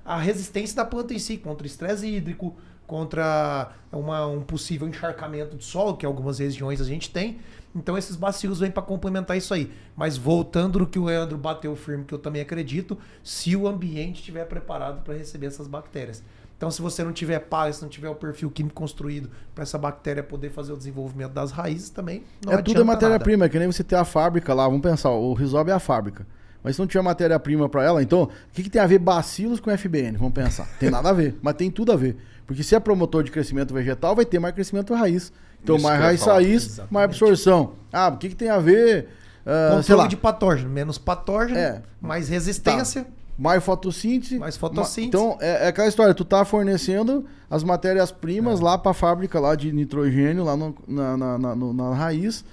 a resistência da planta em si, contra estresse hídrico, contra um possível encharcamento de solo, que algumas regiões a gente tem. Então esses bacilos vêm para complementar isso aí. Mas voltando no que o Leandro bateu firme, que eu também acredito, se o ambiente estiver preparado para receber essas bactérias. Então se você não tiver paz, se não tiver o perfil químico construído para essa bactéria poder fazer o desenvolvimento das raízes também, não adianta tudo é matéria-prima, nada. é que nem você ter a fábrica lá, vamos pensar, o Rhizobium é a fábrica. Mas se não tiver matéria-prima para ela, então, o que tem a ver bacilos com FBN? Vamos pensar. Tem nada a ver, mas tem tudo a ver. Porque se é promotor de crescimento vegetal, vai ter mais crescimento raiz. Então, Isso mais raiz, mais absorção. Ah, o que tem a ver... controle sei lá, de patógeno, menos patógeno, mais resistência. Tá. Mais fotossíntese. Mais fotossíntese. Então, é aquela história, tu tá fornecendo as matérias-primas lá para a fábrica lá de nitrogênio, lá na raiz.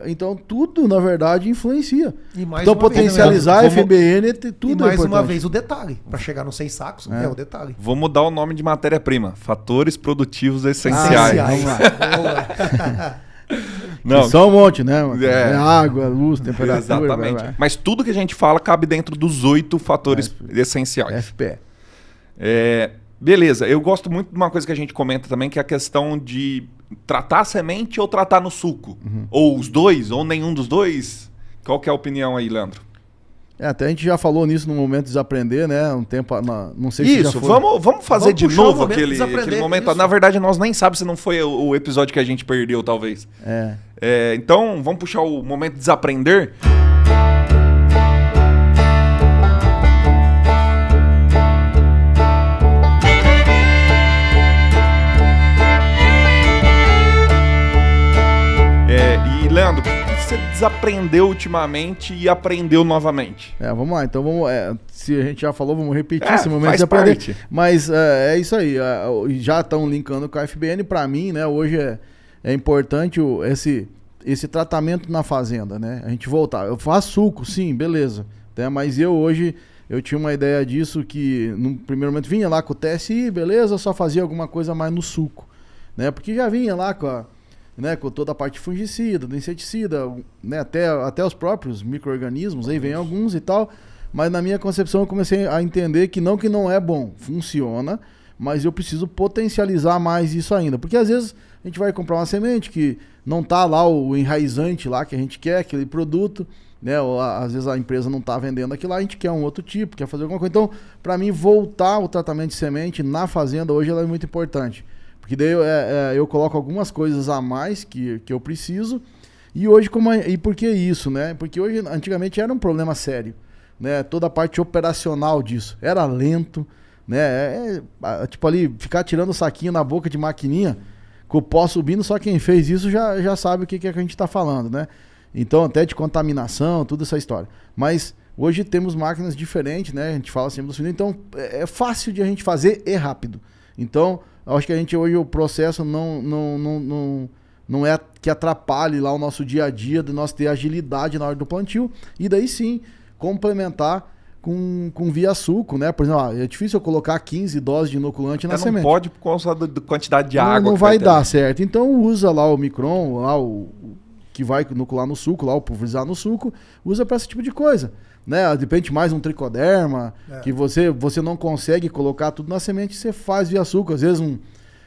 Então, tudo, na verdade, influencia. Então, potencializar a FBN, tudo e mais é uma vez o detalhe. Para chegar nos 6 sacos, é o detalhe. Vou mudar o nome de matéria-prima. Fatores produtivos essenciais. Vamos lá. Não, só um monte, né? Água, luz, temperatura. Exatamente. Mas tudo que a gente fala cabe dentro dos 8 fatores essenciais. FPE. Beleza. Eu gosto muito de uma coisa que a gente comenta também, que é a questão de tratar a semente ou tratar no suco. Ou os dois, ou nenhum dos dois. Qual que é a opinião aí, Leandro? Até a gente já falou nisso no momento de desaprender, né? Um tempo, não sei se isso, já foi. Vamos fazer de novo aquele momento. Isso. Na verdade, nós nem sabemos se não foi o episódio que a gente perdeu, talvez. Então, vamos puxar o momento de desaprender. Leandro, o que você desaprendeu ultimamente e aprendeu novamente? Vamos lá, então se a gente já falou, vamos repetir esse momento de aprender. Parte. Mas é isso aí, já estão linkando com a FBN, para mim, né, hoje é importante esse tratamento na fazenda, né, a gente voltar. Eu faço suco, sim, beleza, né, mas hoje eu tinha uma ideia disso que no primeiro momento vinha lá com o TSI, beleza, eu só fazia alguma coisa mais no suco, né, porque já vinha lá com toda a parte fungicida, do inseticida, né, até os próprios micro-organismos, aí vem alguns e tal, mas na minha concepção eu comecei a entender que não é bom, funciona, mas eu preciso potencializar mais isso ainda, porque às vezes a gente vai comprar uma semente que não tá lá o enraizante lá que a gente quer, aquele produto, né, ou às vezes a empresa não tá vendendo aquilo lá, a gente quer um outro tipo, quer fazer alguma coisa, então para mim voltar o tratamento de semente na fazenda hoje ela é muito importante. Porque daí eu coloco algumas coisas a mais que eu preciso. E hoje, e por que isso, né? Porque hoje, antigamente, era um problema sério. Né? Toda a parte operacional disso. Era lento, né? Tipo ali, ficar tirando o saquinho na boca de maquininha, com o pó subindo, só quem fez isso já sabe o que a gente está falando, né? Então, até de contaminação, toda essa história. Mas Hoje temos máquinas diferentes, né? A gente fala sempre do funil. Então, é fácil de a gente fazer e rápido. Então, eu acho que a gente hoje, o processo não é que atrapalhe lá o nosso dia a dia, de nós ter agilidade na hora do plantio. E daí sim, complementar com via suco, né? Por exemplo, é difícil eu colocar 15 doses de inoculante na semente. Não pode por causa da quantidade de água. Não vai dar certo. Então usa lá o micron, lá o que vai inocular no suco, lá o pulverizar no suco, usa para esse tipo de coisa. Né? De repente mais um tricoderma, que você não consegue colocar tudo na semente, você faz via suco. Às vezes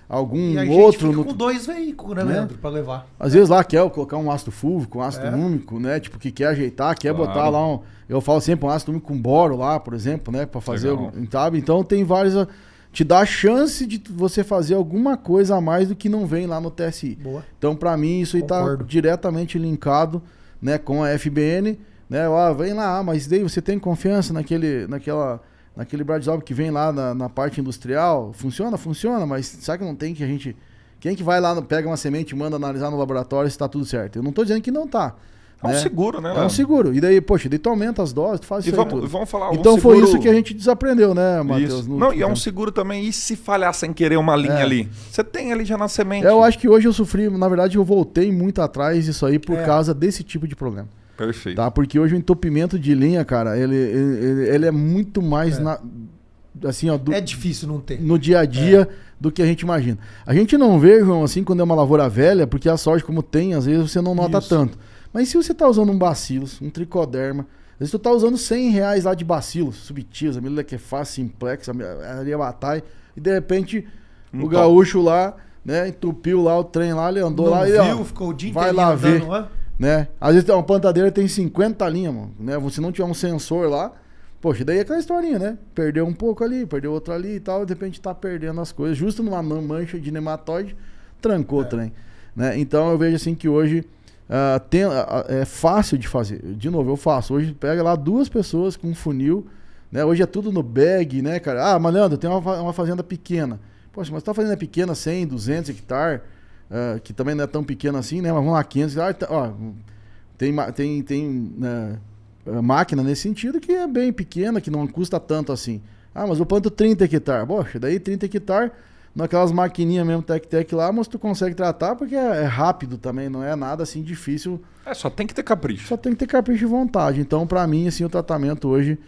algum e a outro... gente fica com 2 veículos, né, Leandro, para levar. Às vezes lá quer colocar um ácido fúlvico, um ácido úmico, né? Tipo, que quer ajeitar, quer botar lá eu falo sempre um ácido úmico com boro lá, por exemplo, né? Para fazer, sabe? Então tem vários... Te dá a chance de você fazer alguma coisa a mais do que não vem lá no TSI. Boa. Então, para mim, isso aí tá diretamente linkado, né, com a FBN, né? Vem lá, mas daí você tem confiança naquele Bradisol que vem lá na parte industrial? Funciona, mas sabe que não tem que a gente... Quem que vai lá, pega uma semente e manda analisar no laboratório se tá tudo certo? Eu não tô dizendo que não tá. É um seguro, né? É um seguro. E daí, poxa, daí tu aumenta as doses, tu faz isso aí tudo. Vamos falar, então foi isso que a gente desaprendeu, né, Matheus? Não, e é um seguro também. E se falhar sem querer uma linha ali? Você tem ali já na semente. Eu acho que hoje eu sofri, na verdade, eu voltei muito atrás disso aí por causa desse tipo de problema. Perfeito. Tá? Porque hoje o entupimento de linha, cara, ele é muito mais assim, ó, é difícil não ter. No dia a dia do que a gente imagina. A gente não vê, João, assim, quando é uma lavoura velha, porque a soja, como tem, às vezes você não nota tanto. Mas se você tá usando um bacillus, um tricoderma, às vezes tu tá usando R$100 lá de bacillus, subtilis, amilolequefaz, simplex, ariabatai, e de repente o gaúcho lá, né, entupiu lá o trem lá, ele andou lá e ficou o dia vai lá ver, né? Às vezes uma plantadeira tem 50 linhas, mano, né? Se não tiver um sensor lá, poxa, daí é aquela historinha, né? Perdeu um pouco ali, perdeu outro ali e tal, e de repente tá perdendo as coisas, justo numa mancha de nematóide, trancou o trem, né? Então eu vejo assim que hoje é fácil de fazer. De novo, eu faço. Hoje pega lá 2 pessoas com um funil, né? Hoje é tudo no bag, né, cara? Mas Leandro, tem uma fazenda pequena. Poxa, mas tá fazenda pequena, 100, 200 hectares, que também não é tão pequena assim, né? Mas vamos lá, 500 hectares. Tem máquina nesse sentido que é bem pequena, que não custa tanto assim. Mas eu planto 30 hectares. Poxa, daí 30 hectares, naquelas maquininhas mesmo, tec-tec lá, mas tu consegue tratar porque é rápido também, não é nada assim difícil. Só tem que ter capricho. Só tem que ter capricho e vontade. Então, pra mim, assim, o tratamento hoje,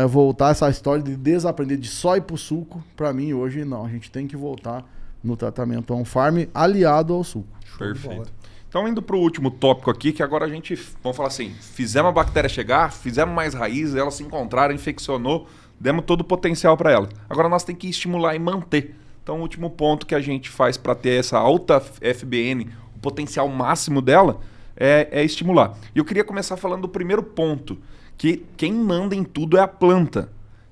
voltar essa história de desaprender de só ir pro suco, pra mim, hoje, não. A gente tem que voltar no tratamento on-farm aliado ao suco. Perfeito. Então, indo pro último tópico aqui, que agora a gente, vamos falar assim, fizemos a bactéria chegar, fizemos mais raízes, elas se encontraram, infeccionou, demos todo o potencial para ela. Agora nós temos que estimular e manter. Então, o último ponto que a gente faz para ter essa alta FBN, o potencial máximo dela, é estimular. E eu queria começar falando do primeiro ponto, que quem manda em tudo é a planta.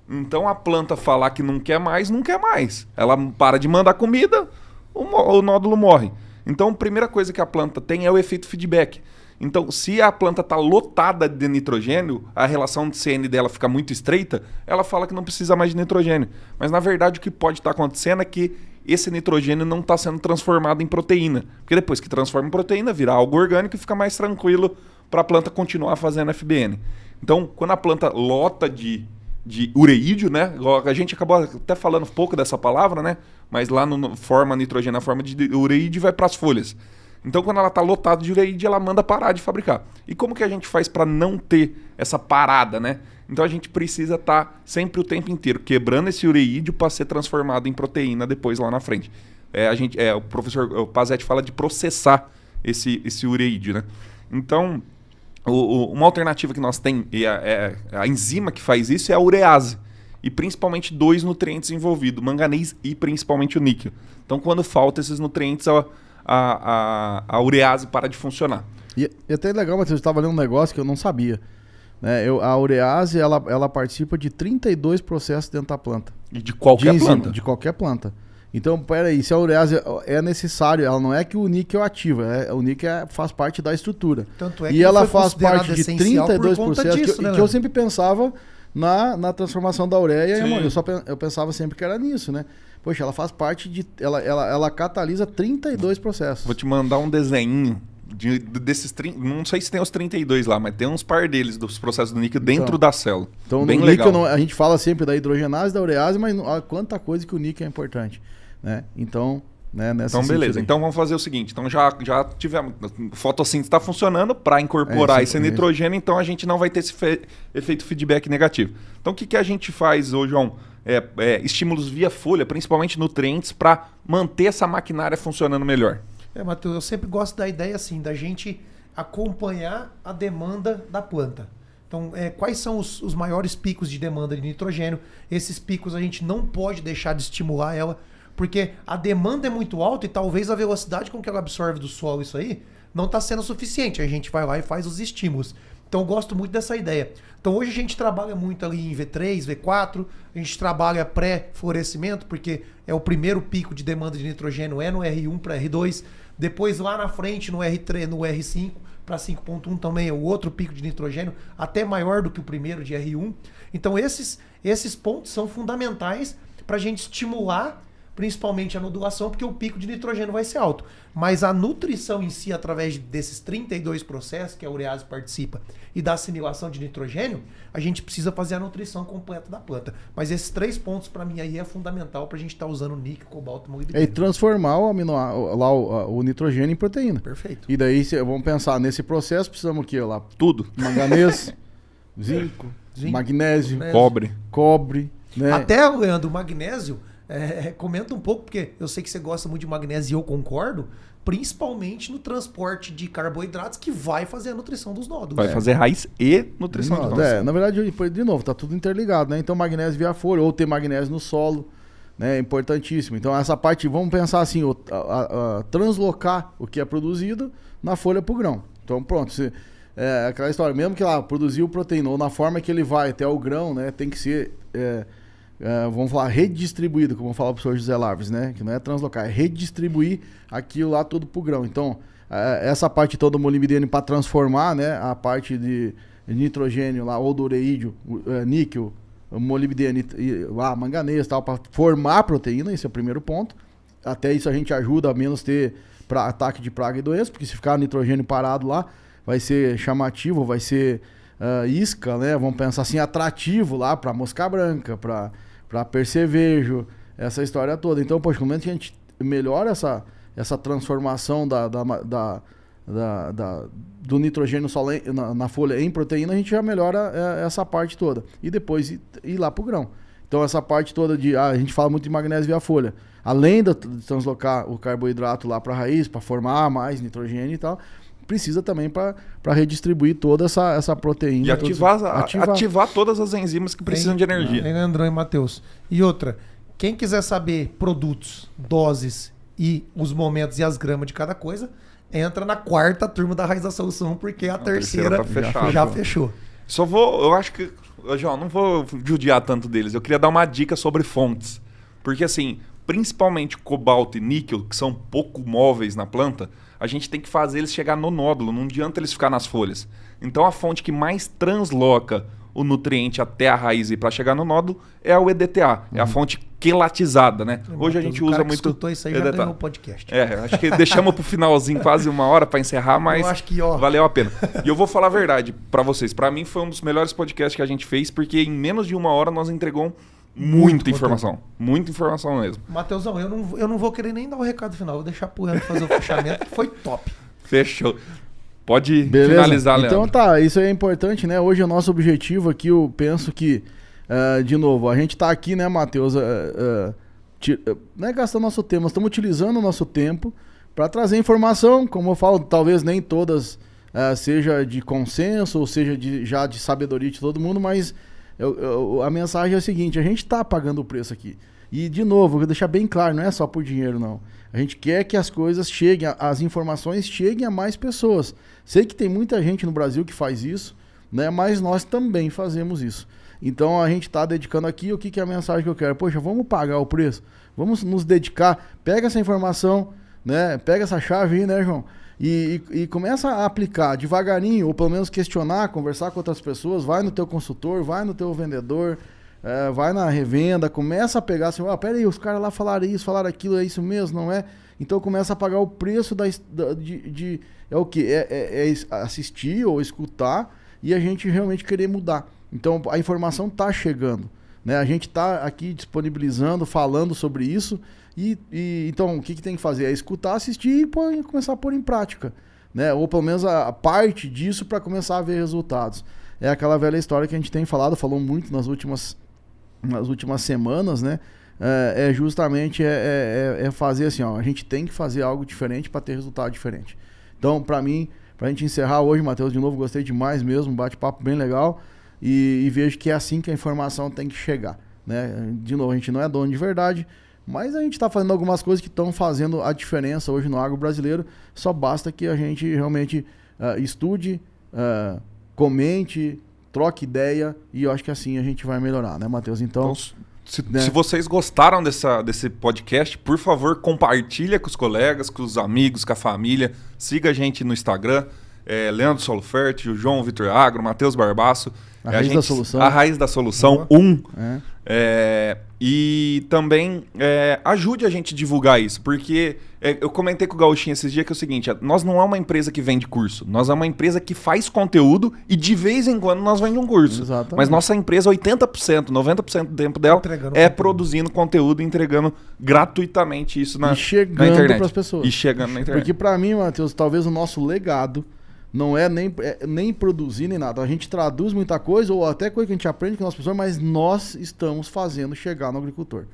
Então, a planta falar que não quer mais, não quer mais. Ela para de mandar comida, o nódulo morre. Então, a primeira coisa que a planta tem é o efeito feedback. Então, se a planta está lotada de nitrogênio, a relação de CN dela fica muito estreita, ela fala que não precisa mais de nitrogênio. Mas, na verdade, o que pode estar acontecendo é que esse nitrogênio não está sendo transformado em proteína. Porque depois que transforma em proteína, vira algo orgânico e fica mais tranquilo para a planta continuar fazendo FBN. Então, quando a planta lota de ureídio, né? A gente acabou até falando um pouco dessa palavra, né? Mas lá forma nitrogênio na forma de ureídio vai para as folhas. Então, quando ela está lotada de ureídio, ela manda parar de fabricar. E como que a gente faz para não ter essa parada, né? Então, a gente precisa estar sempre o tempo inteiro quebrando esse ureídio para ser transformado em proteína depois lá na frente. O professor Pazetti fala de processar esse ureídio, né? Então, uma alternativa que nós temos, a enzima que faz isso é a urease. E principalmente 2 nutrientes envolvidos, manganês e principalmente o níquel. Então, quando falta esses nutrientes, a urease para de funcionar. E até legal, Matheus, eu estava lendo um negócio que eu não sabia. Né? A urease, ela participa de 32 processos dentro da planta. E de qualquer planta? De qualquer planta. Então, peraí, se a urease é necessário, ela não é que o níquel ativa, o níquel faz parte da estrutura. Tanto é e que ela faz parte de 32 processos disso, que eu sempre pensava na transformação da ureia e amônia. Eu pensava sempre que era nisso, né? Poxa, ela faz parte de... Ela catalisa 32 processos. Vou te mandar um desenho desses não sei se tem os 32 lá, mas tem uns par deles dos processos do níquel dentro Então, da célula. Então, bem no legal. níquel, a gente fala sempre da hidrogenase, da urease, mas olha quanta coisa que o níquel é importante, né? Então, né, nessa Então, beleza. aí. Então, vamos fazer o seguinte. Então, já tivemos... A fotossíntese está funcionando para incorporar esse nitrogênio, então a gente não vai ter esse efeito feedback negativo. Então, o que a gente faz hoje, João? Estímulos via folha, principalmente nutrientes, para manter essa maquinária funcionando melhor. Matheus, eu sempre gosto da ideia assim, da gente acompanhar a demanda da planta. Então, quais são os maiores picos de demanda de nitrogênio? Esses picos a gente não pode deixar de estimular ela, porque a demanda é muito alta e talvez a velocidade com que ela absorve do solo isso aí não está sendo suficiente. A gente vai lá e faz os estímulos. Então eu gosto muito dessa ideia. Então hoje a gente trabalha muito ali em V3, V4, a gente trabalha pré-florescimento, porque é o primeiro pico de demanda de nitrogênio no R1 para R2, depois lá na frente no R3, no R5 para 5.1 também é o outro pico de nitrogênio, até maior do que o primeiro de R1. Então esses pontos são fundamentais para a gente estimular principalmente a nodulação, porque o pico de nitrogênio vai ser alto. Mas a nutrição em si, através desses 32 processos que a urease participa e da assimilação de nitrogênio, a gente precisa fazer a nutrição completa da planta. Mas esses 3 pontos, para mim, aí é fundamental para a gente estar usando níquel, cobalto, molibdênio. E transformar o nitrogênio em proteína. Perfeito. E daí, vamos pensar, nesse processo, precisamos o quê? Lá, Tudo. manganês, zinco, magnésio, cobre. Né? Até, Leandro, o magnésio... comenta um pouco, porque eu sei que você gosta muito de magnésio e eu concordo, principalmente no transporte de carboidratos que vai fazer a nutrição dos nódulos. Vai fazer raiz e nutrição dos nódulos. Na verdade, de novo, tá tudo interligado, né? Então magnésio via folha, ou ter magnésio no solo, né? É importantíssimo. Então essa parte, vamos pensar assim, translocar o que é produzido na folha para o grão. Então pronto, aquela história, mesmo que lá produziu proteína, ou na forma que ele vai até o grão, né? Tem que ser... vamos falar redistribuído, como fala o professor José Larves, né? Que não é translocar, é redistribuir aquilo lá tudo pro grão. Então, essa parte toda do molibdênio para transformar, né? A parte de nitrogênio lá, ou do ureídio, níquel, molibdênio, manganês e tal, para formar proteína, esse é o primeiro ponto. Até isso a gente ajuda a menos ter ataque de praga e doença, porque se ficar nitrogênio parado lá, vai ser chamativo, vai ser isca, né? Vamos pensar assim, atrativo lá para mosca branca, para percevejo, essa história toda. Então, poxa, no momento que a gente melhora essa transformação do nitrogênio solo na folha em proteína, a gente já melhora essa parte toda. E depois ir lá pro grão. Então, essa parte toda a gente fala muito de magnésio via folha. Além de translocar o carboidrato lá para a raiz, para formar mais nitrogênio e tal, precisa também para redistribuir toda essa proteína. E ativar todas as enzimas que precisam de energia. Leandrão e Matheus. E outra, quem quiser saber produtos, doses e os momentos e as gramas de cada coisa, entra na 4ª turma da Raiz da Solução, porque a terceira tá já fechou. Eu acho que, João, não vou judiar tanto deles. Eu queria dar uma dica sobre fontes. Porque assim, principalmente cobalto e níquel, que são pouco móveis na planta, a gente tem que fazer eles chegar no nódulo, não adianta eles ficar nas folhas. Então a fonte que mais transloca o nutriente até a raiz e para chegar no nódulo é o EDTA, é a fonte quelatizada, né? Hoje a gente usa muito escutou isso aí, já ganhou o podcast. Acho que deixamos pro finalzinho quase 1 hora para encerrar, mas eu acho que, valeu a pena. E eu vou falar a verdade para vocês, para mim foi um dos melhores podcasts que a gente fez, porque em menos de 1 hora nós entregamos muita informação. Muita informação mesmo. Matheusão, eu não vou querer nem dar o recado final. Vou deixar pro Leandro fazer o fechamento, que foi top. Fechou. Pode finalizar, Leandro. Então tá, isso é importante, né? Hoje o nosso objetivo aqui, eu penso que, de novo, a gente tá aqui, né, Matheus, não é gastando nosso tempo, nós estamos utilizando o nosso tempo para trazer informação, como eu falo, talvez nem todas seja de consenso, ou seja já de sabedoria de todo mundo, mas a mensagem é a seguinte: a gente está pagando o preço aqui. E, de novo, vou deixar bem claro, não é só por dinheiro, não. A gente quer que as coisas cheguem, as informações cheguem a mais pessoas. Sei que tem muita gente no Brasil que faz isso, né? Mas nós também fazemos isso. Então, a gente está dedicando aqui, o que é a mensagem que eu quero? Poxa, vamos pagar o preço, vamos nos dedicar, pega essa informação, né? Pega essa chave aí, né, João? E começa a aplicar devagarinho, ou pelo menos questionar, conversar com outras pessoas, vai no teu consultor, vai no teu vendedor, vai na revenda, começa a pegar assim, peraí, os caras lá falaram isso, falaram aquilo, é isso mesmo, não é? Então começa a pagar o preço é o quê? É assistir ou escutar e a gente realmente querer mudar. Então, a informação está chegando, né? A gente está aqui disponibilizando, falando sobre isso então, o que tem que fazer? É escutar, assistir e começar a pôr em prática, né? Ou pelo menos a parte disso para começar a ver resultados. É aquela velha história que a gente tem falou muito nas últimas semanas, né? Justamente fazer assim, ó, a gente tem que fazer algo diferente para ter resultado diferente. Então, para mim, pra gente encerrar hoje, Matheus, de novo, gostei demais mesmo, bate-papo bem legal e vejo que é assim que a informação tem que chegar, né? De novo, a gente não é dono de verdade, mas a gente está fazendo algumas coisas que estão fazendo a diferença hoje no agro brasileiro, só basta que a gente realmente estude, comente, troque ideia e eu acho que assim a gente vai melhorar, né, Matheus? Então se vocês gostaram desse podcast, por favor, compartilha com os colegas, com os amigos, com a família. Siga a gente no Instagram, Leandro Solo Fértil, João Vitor Agro, Matheus Barbaço. A Raiz da Solução. A Raiz da Solução 1. E também ajude a gente a divulgar isso, porque eu comentei com o Gauchinho esses dias que é o seguinte, nós não é uma empresa que vende curso, nós é uma empresa que faz conteúdo e de vez em quando nós vendemos um curso. Exatamente. Mas nossa empresa, 80%, 90% do tempo dela produzindo conteúdo e entregando gratuitamente isso na internet. Para as pessoas. E chegando na internet. Porque para mim, Matheus, talvez o nosso legado não é nem produzir nem nada. A gente traduz muita coisa, ou até coisa que a gente aprende com as pessoas, mas nós estamos fazendo chegar no agricultor.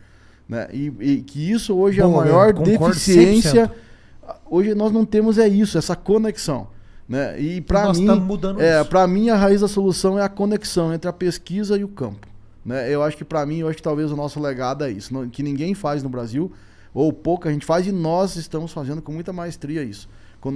Né? E que isso hoje é a maior deficiência. 100%. Hoje nós não temos isso, essa conexão. Né? E para mim, para mim, a raiz da solução é a conexão entre a pesquisa e o campo. Né? Eu acho que para mim, talvez o nosso legado é isso, que ninguém faz no Brasil, ou pouca gente faz, e nós estamos fazendo com muita maestria isso. Com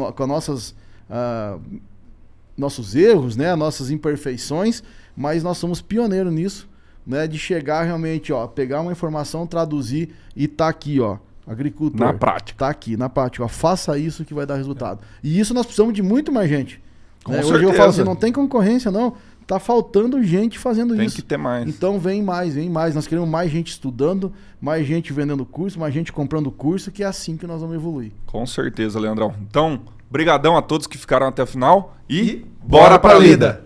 nossos erros, né, nossas imperfeições, mas nós somos pioneiros nisso, né, de chegar realmente, pegar uma informação, traduzir e tá aqui, agricultor. Na prática. Tá aqui, na prática, faça isso que vai dar resultado. E isso nós precisamos de muito mais gente. Com né? certeza. Hoje eu falo assim, não tem concorrência não, tá faltando gente fazendo isso. Tem que ter mais. Então vem mais. Nós queremos mais gente estudando, mais gente vendendo curso, mais gente comprando curso, que é assim que nós vamos evoluir. Com certeza, Leandrão. Então, brigadão a todos que ficaram até o final e bora pra lida!